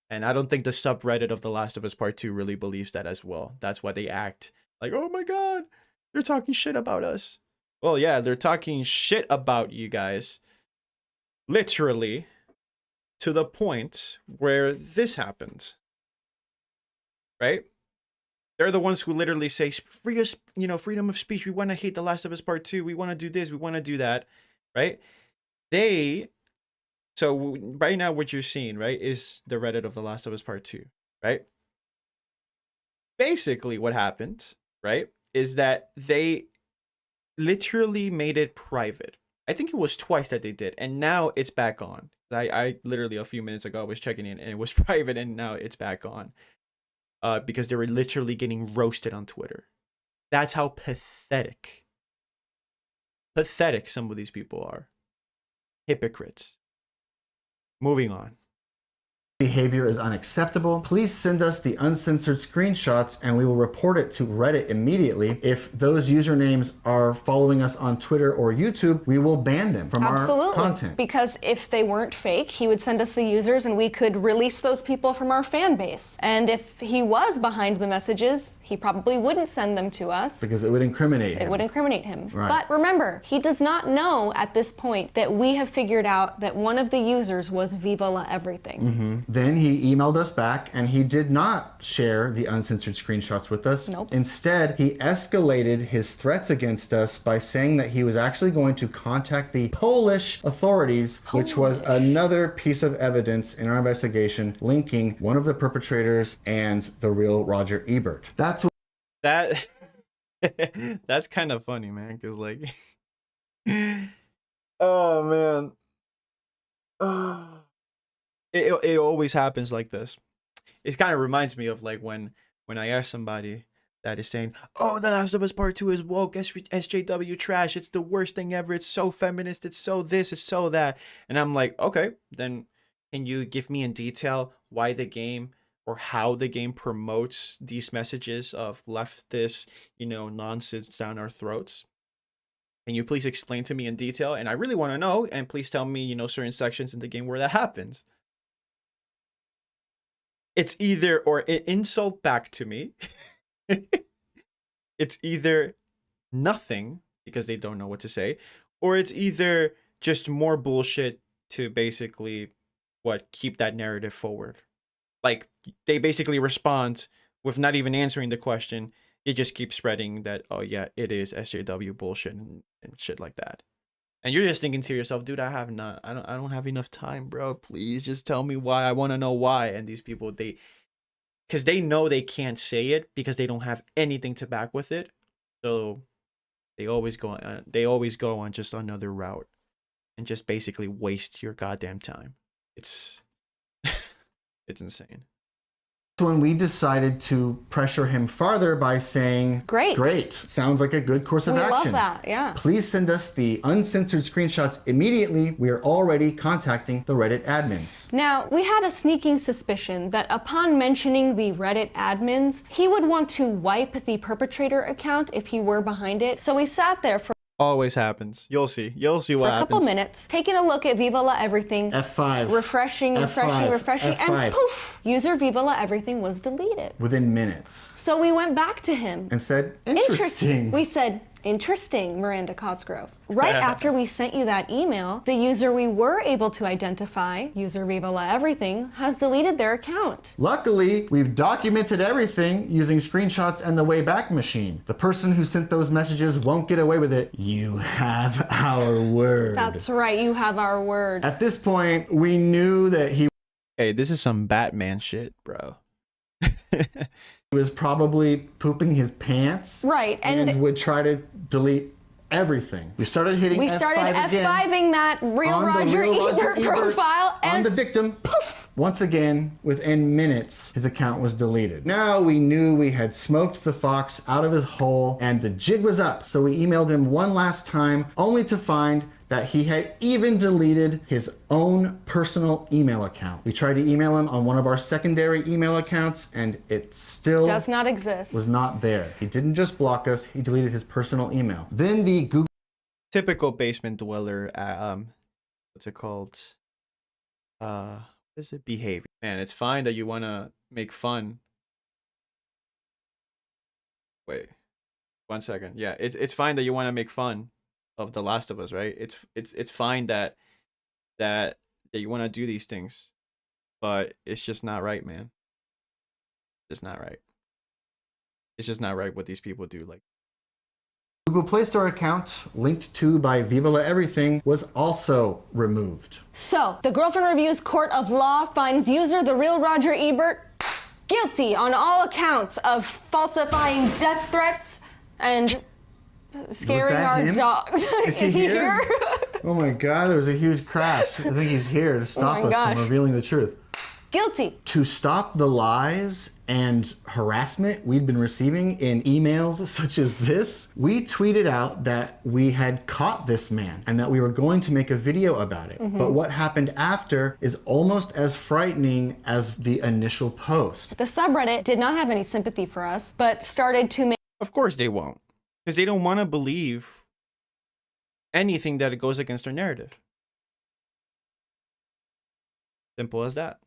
And I don't think the subreddit of The Last of Us Part 2 really believes that as well. That's why they act like, oh my God, they're talking shit about us. Well, yeah, they're talking shit about you guys. Literally, to the point where this happened. Right? They're the ones who literally say, free us, you know, freedom of speech. We want to hate The Last of Us Part 2. We want to do this. We want to do that. Right? So right now what you're seeing, right, is the Reddit of The Last of Us Part 2. Right? Basically what happened, right, is that they literally made it private. I think it was twice that they did. And now it's back on. I literally a few minutes ago was checking in and it was private and now it's back on. Because they were literally getting roasted on Twitter. That's how pathetic some of these people are. Hypocrites. Moving on. Behavior is unacceptable. Please send us the uncensored screenshots and we will report it to Reddit immediately. If those usernames are following us on Twitter or YouTube, we will ban them from our content. Because if they weren't fake, he would send us the users and we could release those people from our fan base. And if he was behind the messages, he probably wouldn't send them to us. Because it would incriminate him. It would incriminate him. Right. But remember, he does not know at this point that we have figured out that one of the users was Viva La Everything. Mm-hmm. Then he emailed us back and he did not share the uncensored screenshots with us. Nope. Instead, he escalated his threats against us by saying that he was actually going to contact the Polish authorities, which was another piece of evidence in our investigation linking one of the perpetrators and the real Roger Ebert. That's kind of funny, man, because like oh man. It always happens like this. It kind of reminds me of like when I ask somebody that is saying, oh, The Last of Us Part 2 is woke, SJW trash, it's the worst thing ever, it's so feminist, it's so this, it's so that. And I'm like, okay, then can you give me in detail why the game or how the game promotes these messages of leftist, you know, nonsense down our throats? Can you please explain to me in detail? And I really want to know, and please tell me, you know, certain sections in the game where that happens. It's either, or an insult back to me. It's either nothing, because they don't know what to say, or it's either just more bullshit to basically, keep that narrative forward. Like, they basically respond with not even answering the question. They just keep spreading that, oh yeah, it is SJW bullshit and shit like that. And you're just thinking to yourself, dude, I don't have enough time, bro. Please just tell me why. I want to know why. And these people, because they know they can't say it because they don't have anything to back with it. So they always go on just another route and just basically waste your goddamn time. It's it's insane. When we decided to pressure him farther by saying, great, sounds like a good course of action. We love that, yeah. Please send us the uncensored screenshots immediately. We are already contacting the Reddit admins. Now, we had a sneaking suspicion that upon mentioning the Reddit admins, he would want to wipe the perpetrator account if he were behind it. So we sat there for Always happens. You'll see. You'll see For what a couple happens. minutes, taking a look at Viva La Everything, F5. refreshing, F5, refreshing, F5. and poof, user Viva La Everything was deleted. Within minutes. So we went back to him. And said, interesting. We said, interesting, Miranda Cosgrove. Right after we sent you that email, the user we were able to identify, user Viva La Everything, has deleted their account. Luckily, we've documented everything using screenshots and the Wayback Machine. The person who sent those messages won't get away with it. You have our word. That's right, you have our word. At this point, we knew that he Hey, this is some Batman shit, bro. was probably pooping his pants. Right, and would try to delete everything. We started hitting We F5 started again F5ing that Real on the Roger Real Ebert profile, on and the victim. poof! Once again, within minutes, his account was deleted. Now we knew we had smoked the fox out of his hole and the jig was up. So we emailed him one last time, only to find that he had even deleted his own personal email account. We tried to email him on one of our secondary email accounts and it still Does not exist. was not there. He didn't just block us, he deleted his personal email. Then the Google Typical basement dweller. What's it called? What is it? Behavior. Man, it's fine that you want to make fun. Wait, 1 second. Yeah, it's fine that you want to make fun of The Last of Us, right? It's fine that you want to do these things, but it's just not right, man. It's not right. It's just not right what these people do. Like, Google Play Store account, linked to by Viva La Everything, was also removed. So, the Girlfriend Reviews Court of Law finds user the Real Roger Ebert guilty on all accounts of falsifying death threats and scaring that our him? dogs. Is he here? Oh my god, there was a huge crash. I think he's here to stop us gosh. from revealing the truth. Guilty. To stop the lies and harassment we'd been receiving in emails such as this, we tweeted out that we had caught this man and that we were going to make a video about it. But what happened after is almost as frightening as the initial post. The subreddit did not have any sympathy for us, but started to make of course they won't, because they don't want to believe anything that goes against their narrative. Simple as that.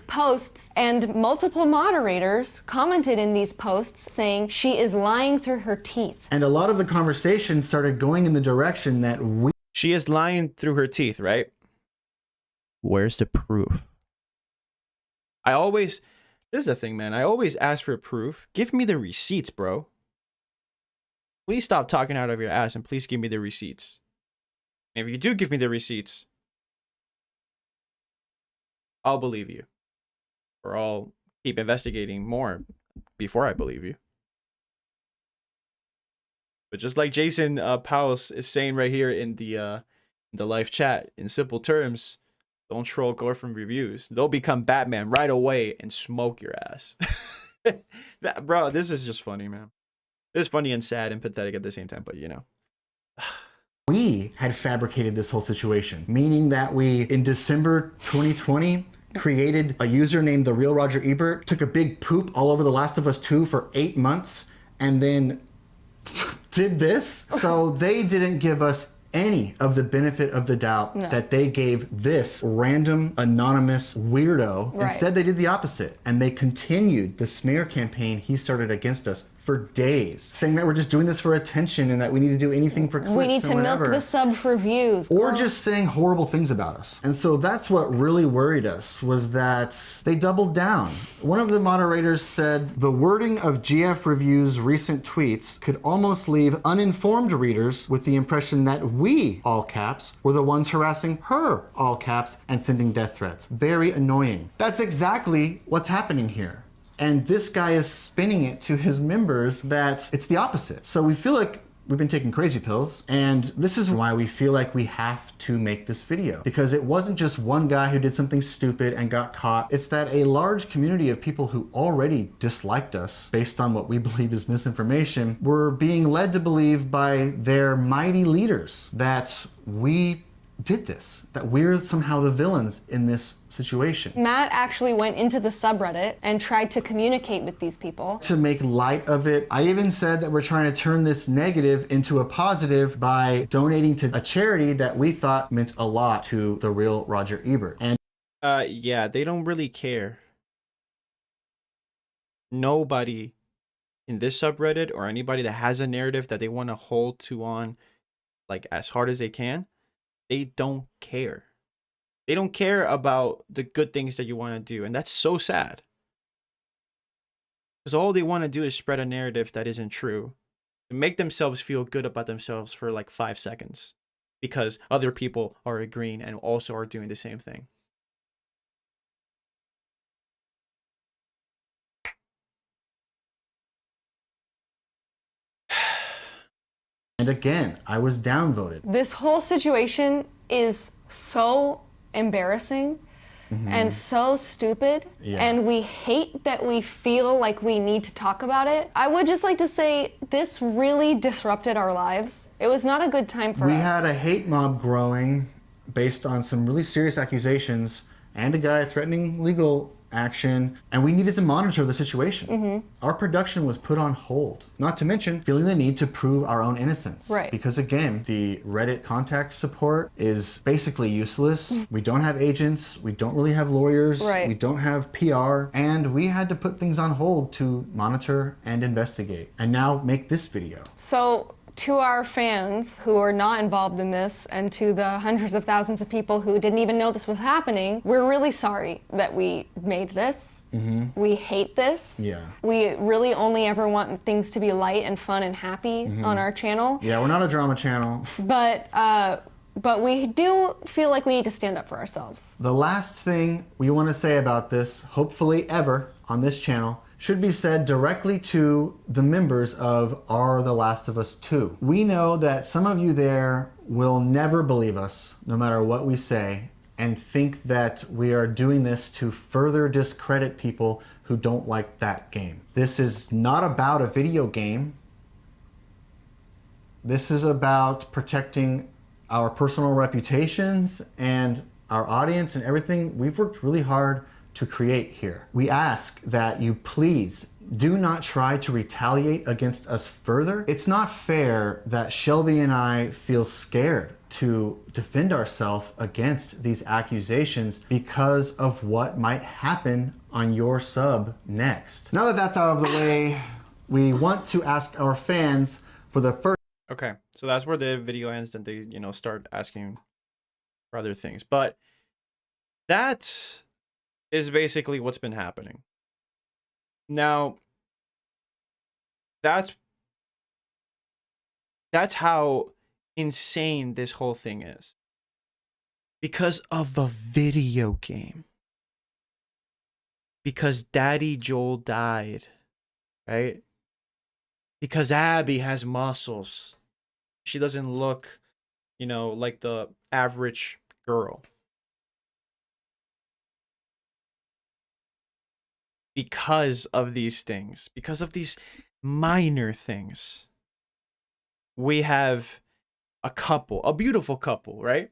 posts, and multiple moderators commented in these posts saying she is lying through her teeth. And a lot of the conversation started going in the direction that She is lying through her teeth, right? Where's the proof? This is the thing, man. I always ask for proof. Give me the receipts, bro. Please stop talking out of your ass and please give me the receipts. And if you do give me the receipts, I'll believe you. Or I'll keep investigating more before I believe you. But just like Jason Powell is saying right here in the live chat, in simple terms, don't troll girlfriend reviews. They'll become Batman right away and smoke your ass. Bro, this is just funny, man. It's funny and sad and pathetic at the same time, but you know. we had fabricated this whole situation, meaning that we, in December 2020, created a user named the Real Roger Ebert, took a big poop all over The Last of Us 2 for 8 months, and then did this. So they didn't give us any of the benefit of the doubt that they gave this random anonymous weirdo. Right. Instead, they did the opposite, and they continued the smear campaign he started against us for days, saying that we're just doing this for attention and that we need to do anything for clicks We need and to milk whatever. the sub for views. Or Girl. just saying horrible things about us. And so that's what really worried us, was that they doubled down. One of the moderators said, the wording of GF Review's recent tweets could almost leave uninformed readers with the impression that we, all caps, were the ones harassing her, all caps, and sending death threats. Very annoying. That's exactly what's happening here. And this guy is spinning it to his members that it's the opposite. So we feel like we've been taking crazy pills, and this is why we feel like we have to make this video. Because it wasn't just one guy who did something stupid and got caught. It's that a large community of people who already disliked us based on what we believe is misinformation were being led to believe by their mighty leaders that we did this, that we're somehow the villains in this situation. Matt actually went into the subreddit and tried to communicate with these people. To make light of it, I even said that we're trying to turn this negative into a positive by donating to a charity that we thought meant a lot to the real Roger Ebert. And yeah, they don't really care. Nobody in this subreddit or anybody that has a narrative that they want to hold to on like as hard as they can, they don't care. They don't care about the good things that you want to do, and that's so sad. Because all they want to do is spread a narrative that isn't true and make themselves feel good about themselves for like 5 seconds because other people are agreeing and also are doing the same thing. And again, I was downvoted. This whole situation is so embarrassing and so stupid, and we hate that we feel like we need to talk about it. I would just like to say this really disrupted our lives. It was not a good time for us. We had a hate mob growing based on some really serious accusations and a guy threatening legal action, and we needed to monitor the situation. Our production was put on hold, not to mention feeling the need to prove our own innocence. Right. Because again, the Reddit contact support is basically useless. We don't have agents, we don't really have lawyers, Right. we don't have PR, and we had to put things on hold to monitor and investigate, and now make this video. So, to our fans who are not involved in this, and to the hundreds of thousands of people who didn't even know this was happening, we're really sorry that we made this. We hate this. Yeah. We really only ever want things to be light and fun and happy on our channel. Yeah, we're not a drama channel. But we do feel like we need to stand up for ourselves. The last thing we want to say about this, hopefully ever, on this channel, should be said directly to the members of Are The Last of Us 2. We know that some of you there will never believe us, no matter what we say, and think that we are doing this to further discredit people who don't like that game. This is not about a video game. This is about protecting our personal reputations and our audience and everything we've worked really hard to create here. We ask that you please do not try to retaliate against us further. It's not fair that Shelby and I feel scared to defend ourselves against these accusations because of what might happen on your sub next. Now that that's out of the way, we want to ask our fans for the first. Okay, so that's where the video ends, and they, start asking for other things. But that is basically what's been happening. Now, that's how insane this whole thing is. Because of a video game. Because Daddy Joel died, right? Because Abby has muscles. She doesn't look, like the average girl. Because of these things, because of these minor things, we have a beautiful couple, right?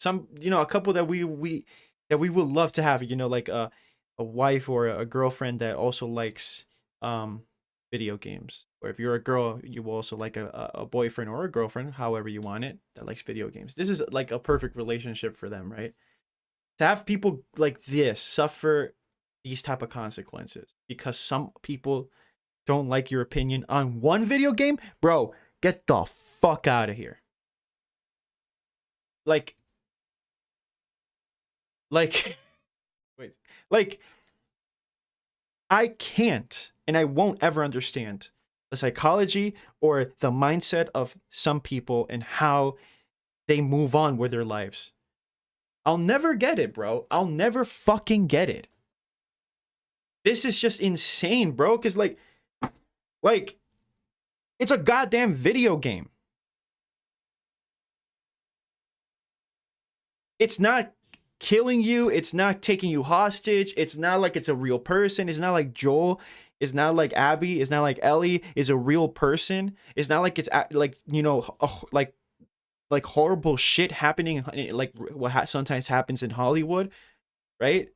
A couple that we would love to have, like a wife or a girlfriend that also likes video games. Or if you're a girl, you will also like a boyfriend or a girlfriend, however you want it, that likes video games. This is like a perfect relationship for them, right? To have people like this suffer these type of consequences because some people don't like your opinion on one video game, bro, get the fuck out of here. Like I can't and I won't ever understand the psychology or the mindset of some people and how they move on with their lives. I'll never get it, bro. I'll never fucking get it. This is just insane, bro, because like it's a goddamn video game. It's not killing you. It's not taking you hostage. It's not like it's a real person. It's not like Joel. It's not like Abby. It's not like Ellie is a real person. It's not like it's like like horrible shit happening, like what sometimes happens in Hollywood, right?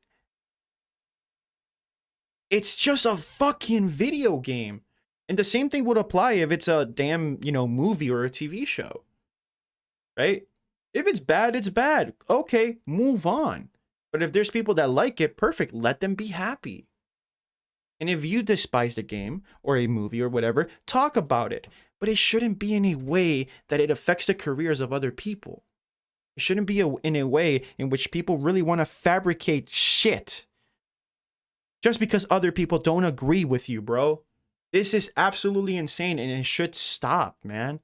It's just a fucking video game. And the same thing would apply if it's a damn, movie or a TV show. Right? If it's bad, it's bad. Okay, move on. But if there's people that like it, perfect. Let them be happy. And if you despise the game or a movie or whatever, talk about it. But it shouldn't be in a way that it affects the careers of other people. It shouldn't be in a way in which people really want to fabricate shit just because other people don't agree with you, bro. This is absolutely insane and it should stop, man.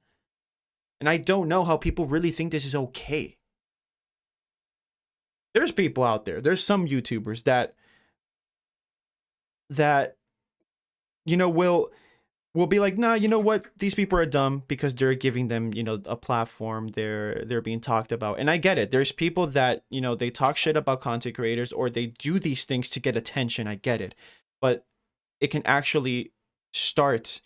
And I don't know how people really think this is okay. There's people out there. There's some YouTubers that will be like, nah, you know what? These people are dumb because they're giving them, a platform. They're being talked about. And I get it. There's people that, they talk shit about content creators or they do these things to get attention. I get it. But it can actually start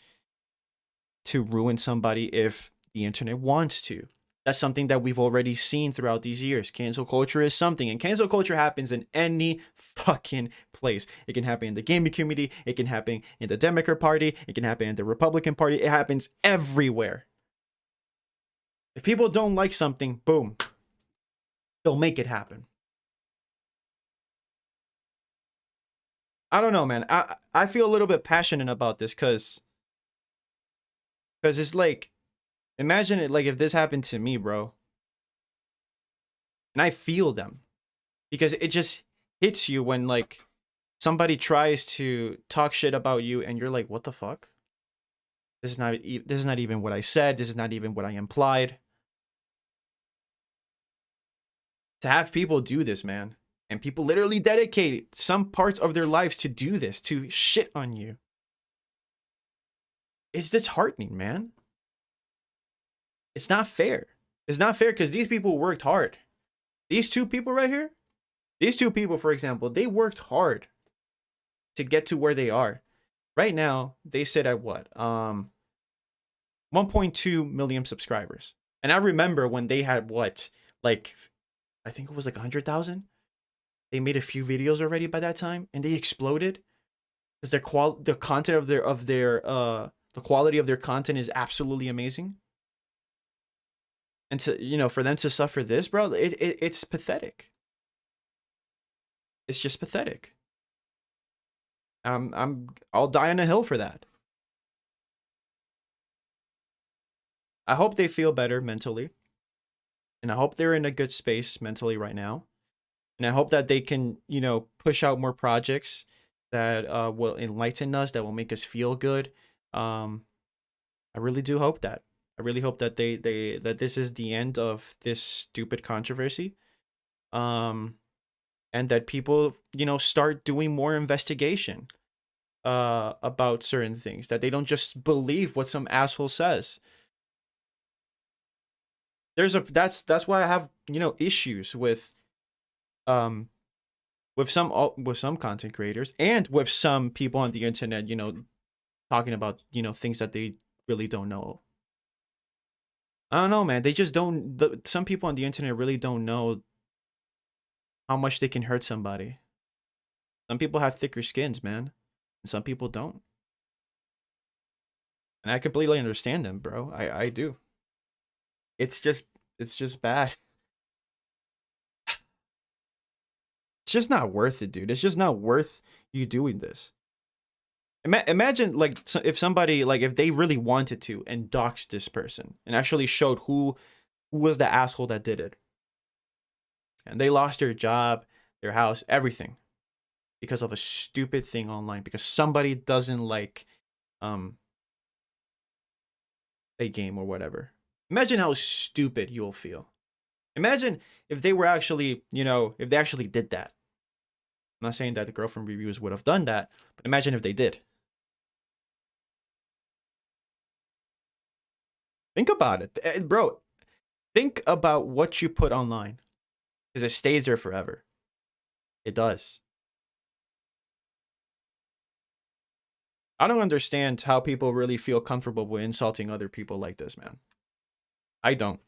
to ruin somebody if the internet wants to. That's something that we've already seen throughout these years. Cancel culture is something, and cancel culture happens in any fucking place. It can happen in the gaming community. It can happen in the Democrat Party. It can happen in the Republican Party. It happens everywhere. If people don't like something, boom, they'll make it happen. I don't know, man. I feel a little bit passionate about this because it's like, imagine it like if this happened to me, bro. And I feel them. Because it just hits you when like somebody tries to talk shit about you and you're like, what the fuck? This is not even what I said. This is not even what I implied. To have people do this, man. And people literally dedicate some parts of their lives to do this, to shit on you. It's disheartening, man. It's not fair. It's not fair because these people worked hard. These two people right here, these two people, for example, they worked hard to get to where they are. Right now, they sit at what? 1.2 million subscribers. And I remember when they had what? Like, I think it was like 100,000. They made a few videos already by that time, and they exploded because the content the quality of their content is absolutely amazing. And to for them to suffer this, bro, it's pathetic. It's just pathetic. I'll die on a hill for that. I hope they feel better mentally, and I hope they're in a good space mentally right now. And I hope that they can, push out more projects that will enlighten us, that will make us feel good. I really do hope that. I really hope that that this is the end of this stupid controversy. And that people, start doing more investigation about certain things, that they don't just believe what some asshole says. That's why I have, issues with some content creators and with some people on the internet, talking about, things that they really don't know. I don't know, man. They just don't. Some people on the internet really don't know how much they can hurt somebody. Some people have thicker skins, man, and some people don't. And I completely understand them, bro. I do. It's just bad. It's just not worth it, dude. It's just not worth you doing this. Imagine like if somebody, like if they really wanted to and doxed this person and actually showed who was the asshole that did it. And they lost their job, their house, everything because of a stupid thing online, because somebody doesn't like a game or whatever. Imagine how stupid you'll feel. Imagine if they were actually, if they actually did that. I'm not saying that the girlfriend reviews would have done that, but imagine if they did. Think about it, bro. Think about what you put online, because it stays there forever. It does. I don't understand how people really feel comfortable with insulting other people like this, man. I don't.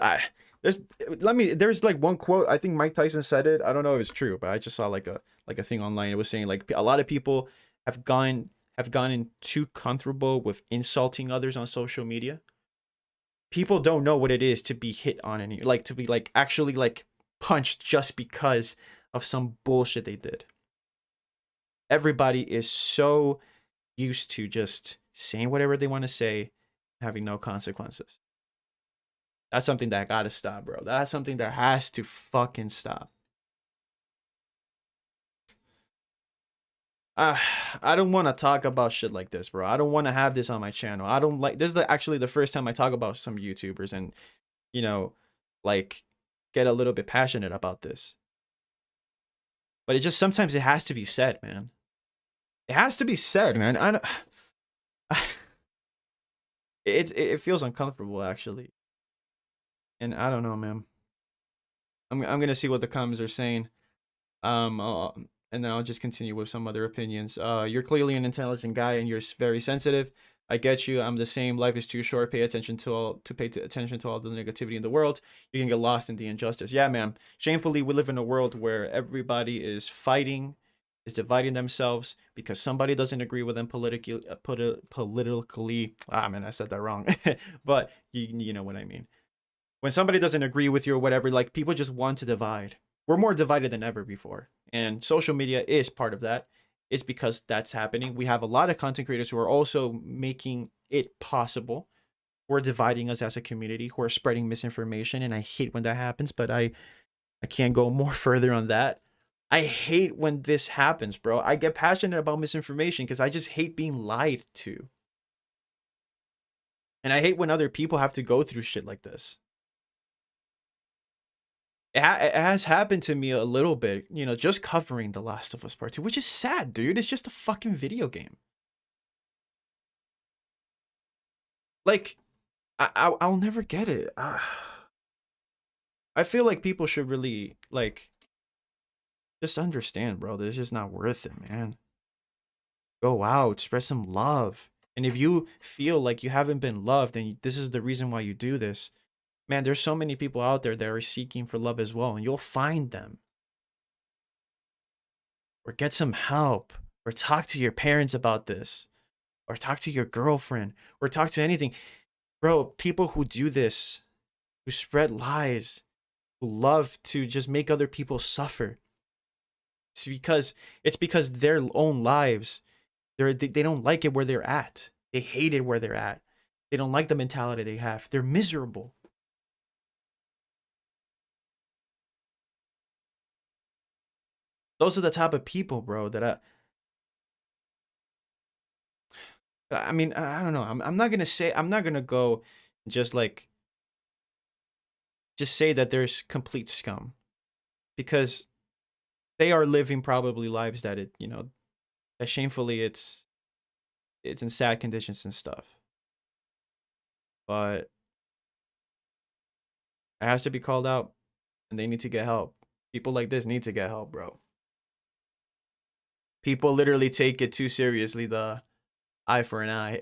I there's there's like one quote, I think Mike Tyson said it. I don't know if it's true, but I just saw like a thing online. It was saying like a lot of people have gotten too comfortable with insulting others on social media. People don't know what it is to be hit on any, like to be like actually like punched just because of some bullshit they did. Everybody is so used to just saying whatever they want to say, having no consequences. That's something that gotta stop, bro. That's something that has to fucking stop. I don't want to talk about shit like this, bro. I don't want to have this on my channel. I don't like this is actually the first time I talk about some YouTubers and, you know, like get a little bit passionate about this. But it just sometimes it has to be said, man. It has to be said, man. I don't it feels uncomfortable actually. And I don't know, man. I'm gonna see what the comments are saying. And then I'll just continue with some other opinions. You're clearly an intelligent guy, and you're very sensitive. I get you. I'm the same. Life is too short. Pay attention to attention to all the negativity in the world. You can get lost in the injustice. Yeah, man. Shamefully, we live in a world where everybody is fighting, is dividing themselves because somebody doesn't agree with them politically. Politically, man, I said that wrong. But you know what I mean. When somebody doesn't agree with you or whatever, like people just want to divide. We're more divided than ever before. And social media is part of that. It's because that's happening. We have a lot of content creators who are also making it possible. We're dividing us as a community, who are spreading misinformation. And I hate when that happens, but I can't go more further on that. I hate when this happens, bro. I get passionate about misinformation because I just hate being lied to. And I hate when other people have to go through shit like this. It has happened to me a little bit, you know, just covering The Last of Us Part 2, which is sad, dude. It's just a fucking video game. Like, I'll never get it. I feel like people should really, like, just understand, bro. This is just not worth it, man. Go out, spread some love. And if you feel like you haven't been loved, and this is the reason why you do this, man, there's so many people out there that are seeking for love as well, and you'll find them. Or get some help, or talk to your parents about this, or talk to your girlfriend, or talk to anything. Bro, people who do this, who spread lies, who love to just make other people suffer, it's because their own lives, they don't like it where they're at. They hate it where they're at. They don't like the mentality they have. They're miserable. Those are the type of people, bro, that I mean, I don't know. I'm not gonna go just like just say that there's complete scum, because they are living probably lives that that shamefully it's in sad conditions and stuff. But it has to be called out, and they need to get help. People like this need to get help, bro. People literally take it too seriously, the eye for an eye.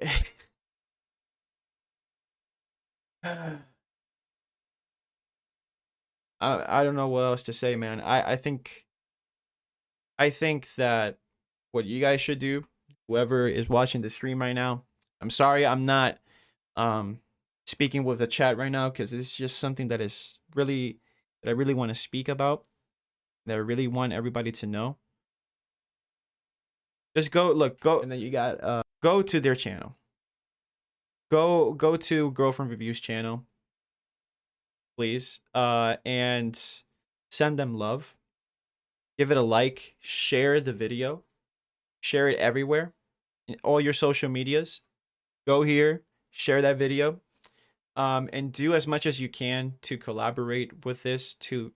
I don't know what else to say, man. I think that what you guys should do, whoever is watching the stream right now, I'm sorry I'm not speaking with the chat right now, because it's just something that I really want to speak about, that I really want everybody to know. Just go, and then you got go to their channel. Go to Girlfriend Reviews channel, please, and send them love. Give it a like, share the video, share it everywhere, in all your social medias. Go here, share that video, and do as much as you can to collaborate with this, to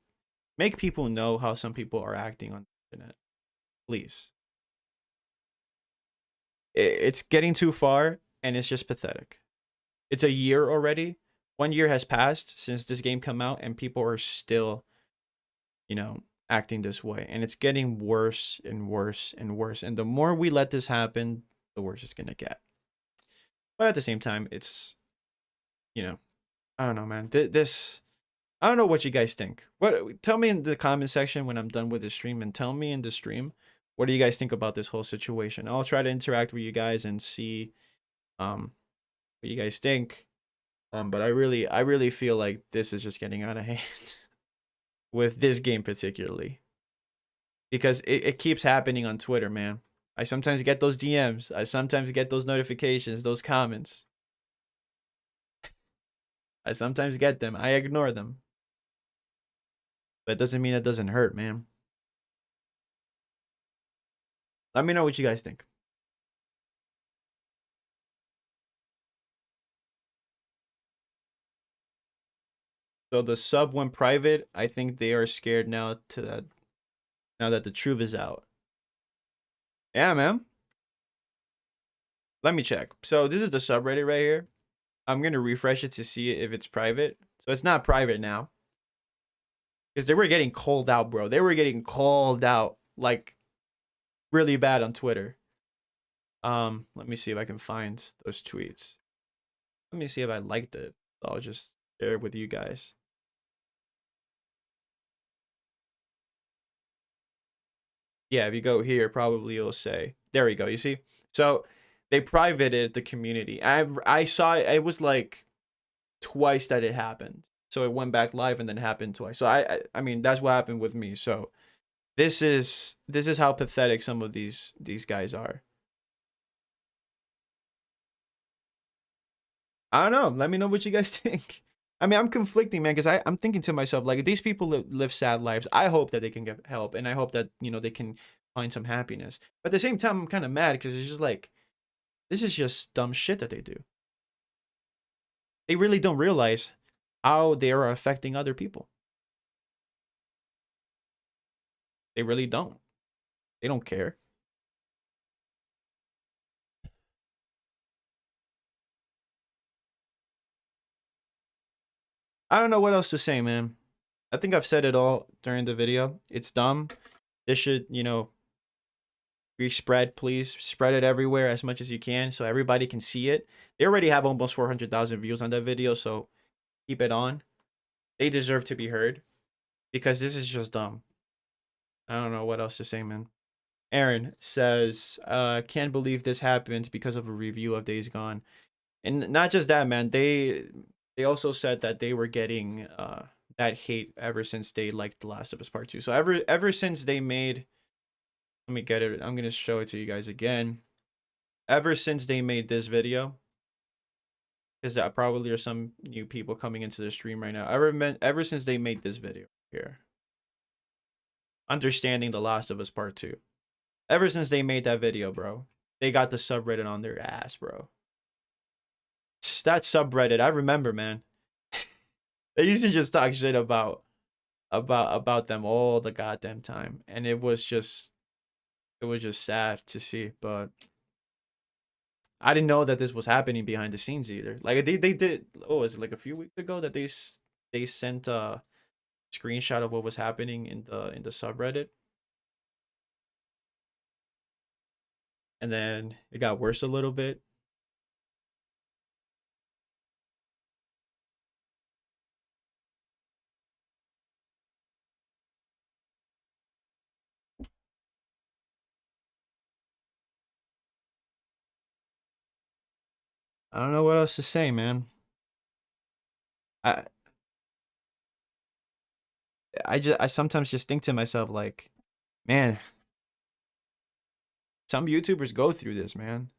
make people know how some people are acting on the internet. Please. It's getting too far, and it's just pathetic. It's a year already. 1 year has passed since this game came out, and people are still, acting this way. And it's getting worse and worse and worse. And the more we let this happen, the worse it's going to get. But at the same time, it's, I I don't know, man. This I don't know what you guys think. What tell me in the comment section when I'm done with the stream, and tell me in the stream what do you guys think about this whole situation. I'll try to interact with you guys and see what you guys think. But I really feel like this is just getting out of hand with this game particularly. Because it keeps happening on Twitter, man. I sometimes get those DMs. I sometimes get those notifications, those comments. I sometimes get them. I ignore them. But it doesn't mean it doesn't hurt, man. Let me know what you guys think. So the sub went private. I think they are scared now now that the truth is out. Yeah, man. Let me check. So this is the subreddit right here. I'm gonna refresh it to see if it's private. So it's not private now. Because they were getting called out, bro. They were getting called out like really bad on Twitter. Let me see if I can find those tweets. Let me see if I liked it. I'll just share it with you guys. Yeah, if you go here, probably you'll say, there we go. You see? So they privated the community. I saw it, it was like twice that it happened. So it went back live and then happened twice. So I mean that's what happened with me. So this is how pathetic some of these guys are. I don't know. Let me know what you guys think. I mean, I'm conflicting, man, because I'm thinking to myself, like, these people live sad lives. I hope that they can get help, and I hope that, you know, they can find some happiness. But at the same time, I'm kind of mad because it's just like, this is just dumb shit that they do. They really don't realize how they are affecting other people. They really don't. They don't care. I don't know what else to say, man. I think I've said it all during the video. It's dumb. This should, you know, be spread, please. Spread it everywhere as much as you can so everybody can see it. They already have almost 400,000 views on that video, so keep it on. They deserve to be heard because this is just dumb. I don't know what else to say, man. Aaron says, can't believe this happened because of a review of Days Gone. And not just that, man. They also said that they were getting that hate ever since they liked The Last of Us Part 2. So ever since they made, let me get it. I'm going to show it to you guys again. Ever since they made this video, because there probably are some new people coming into the stream right now. Ever since they made this video here, understanding The Last of Us Part 2. Ever since they made that video, bro, they got the subreddit on their ass, bro. That subreddit, I remember, man. They used to just talk shit about them all the goddamn time, and it was just sad to see. But I didn't know that this was happening behind the scenes either. Like they did. Oh, was it like a few weeks ago that they sent a screenshot of what was happening in the subreddit, and then it got worse a little bit. I don't know what else to say, man. I I sometimes just think to myself like, man, some YouTubers go through this, man.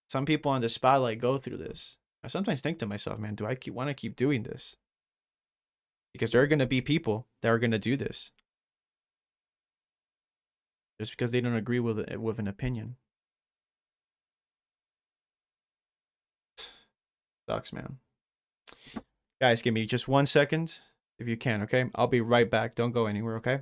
Some people on the spotlight go through this. I sometimes think to myself, man, do I want to keep doing this? Because there are going to be people that are going to do this just because they don't agree with an opinion. Sucks, man. Guys, give me just 1 second if you can, okay? I'll be right back. Don't go anywhere, okay?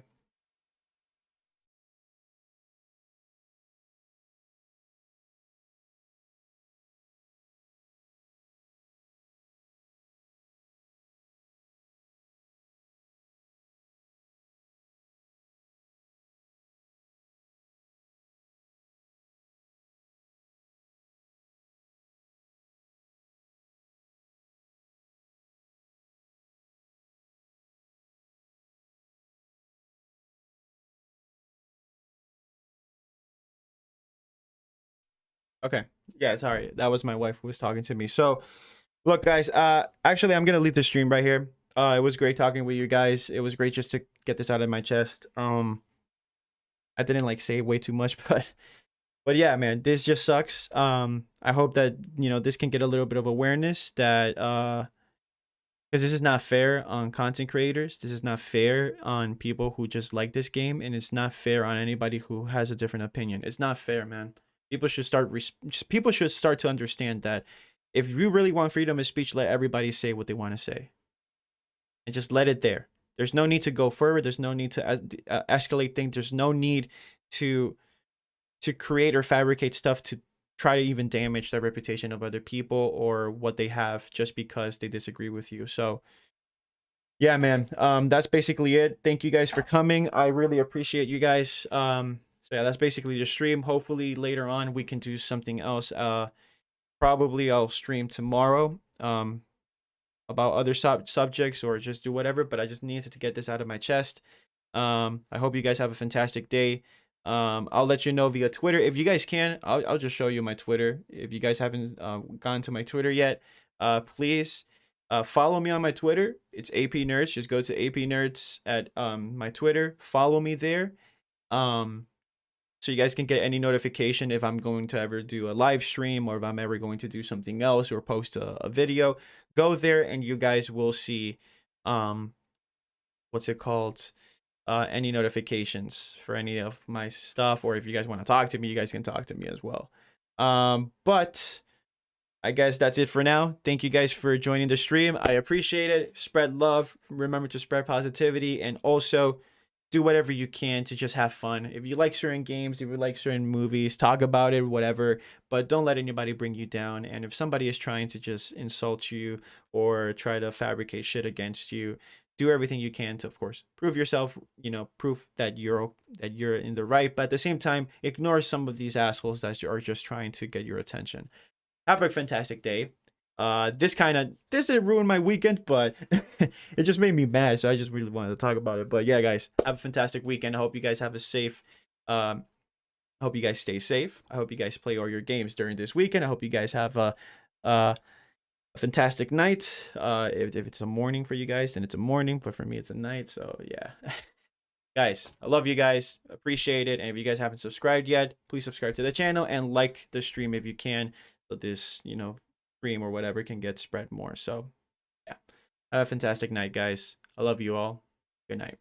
Okay. Yeah, sorry. That was my wife who was talking to me. So, look, guys, actually, I'm gonna leave the stream right here. It was great talking with you guys. It was great just to get this out of my chest. I didn't like say way too much, but yeah, man, this just sucks. I hope that, you know, this can get a little bit of awareness that because this is not fair on content creators. This is not fair on people who just like this game, and it's not fair on anybody who has a different opinion. It's not fair, man. People should people should start to understand that if you really want freedom of speech, let everybody say what they want to say, and just let it there. There's no need to go further. There's no need to escalate things. There's no need to create or fabricate stuff to try to even damage the reputation of other people or what they have just because they disagree with you. So yeah, man, that's basically it. Thank you guys for coming. I really appreciate you guys. So yeah, that's basically the stream. Hopefully later on we can do something else. Probably I'll stream tomorrow about other subjects or just do whatever, but I just needed to get this out of my chest. I hope you guys have a fantastic day. I'll let you know via Twitter. If you guys can, I'll just show you my Twitter. If you guys haven't gone to my Twitter yet, please follow me on my Twitter. It's AP Nerds. Just go to AP Nerds at my Twitter. Follow me there. So you guys can get any notification if I'm going to ever do a live stream or if I'm ever going to do something else or post a video. Go there and you guys will see what's it called? Any notifications for any of my stuff, or if you guys want to talk to me, you guys can talk to me as well. But I guess that's it for now. Thank you guys for joining the stream. I appreciate it. Spread love. Remember to spread positivity, and also do whatever you can to just have fun. If you like certain games, if you like certain movies, talk about it, whatever, but don't let anybody bring you down. And if somebody is trying to just insult you or try to fabricate shit against you, do everything you can to, of course, prove yourself, you know, prove that you're in the right, but at the same time, ignore some of these assholes that are just trying to get your attention. Have a fantastic day. This didn't ruin my weekend, but it just made me mad, so I just really wanted to talk about it. But yeah, guys, have a fantastic weekend. I hope you guys have a safe I hope you guys stay safe. I hope you guys play all your games during this weekend. I hope you guys have a fantastic night. If it's a morning for you guys, then it's a morning, but for me it's a night. So yeah. Guys, I love you guys. Appreciate it. And if you guys haven't subscribed yet, please subscribe to the channel and like the stream if you can, so this, you know, stream or whatever can get spread more. So yeah. Have a fantastic night, guys. I love you all. Good night.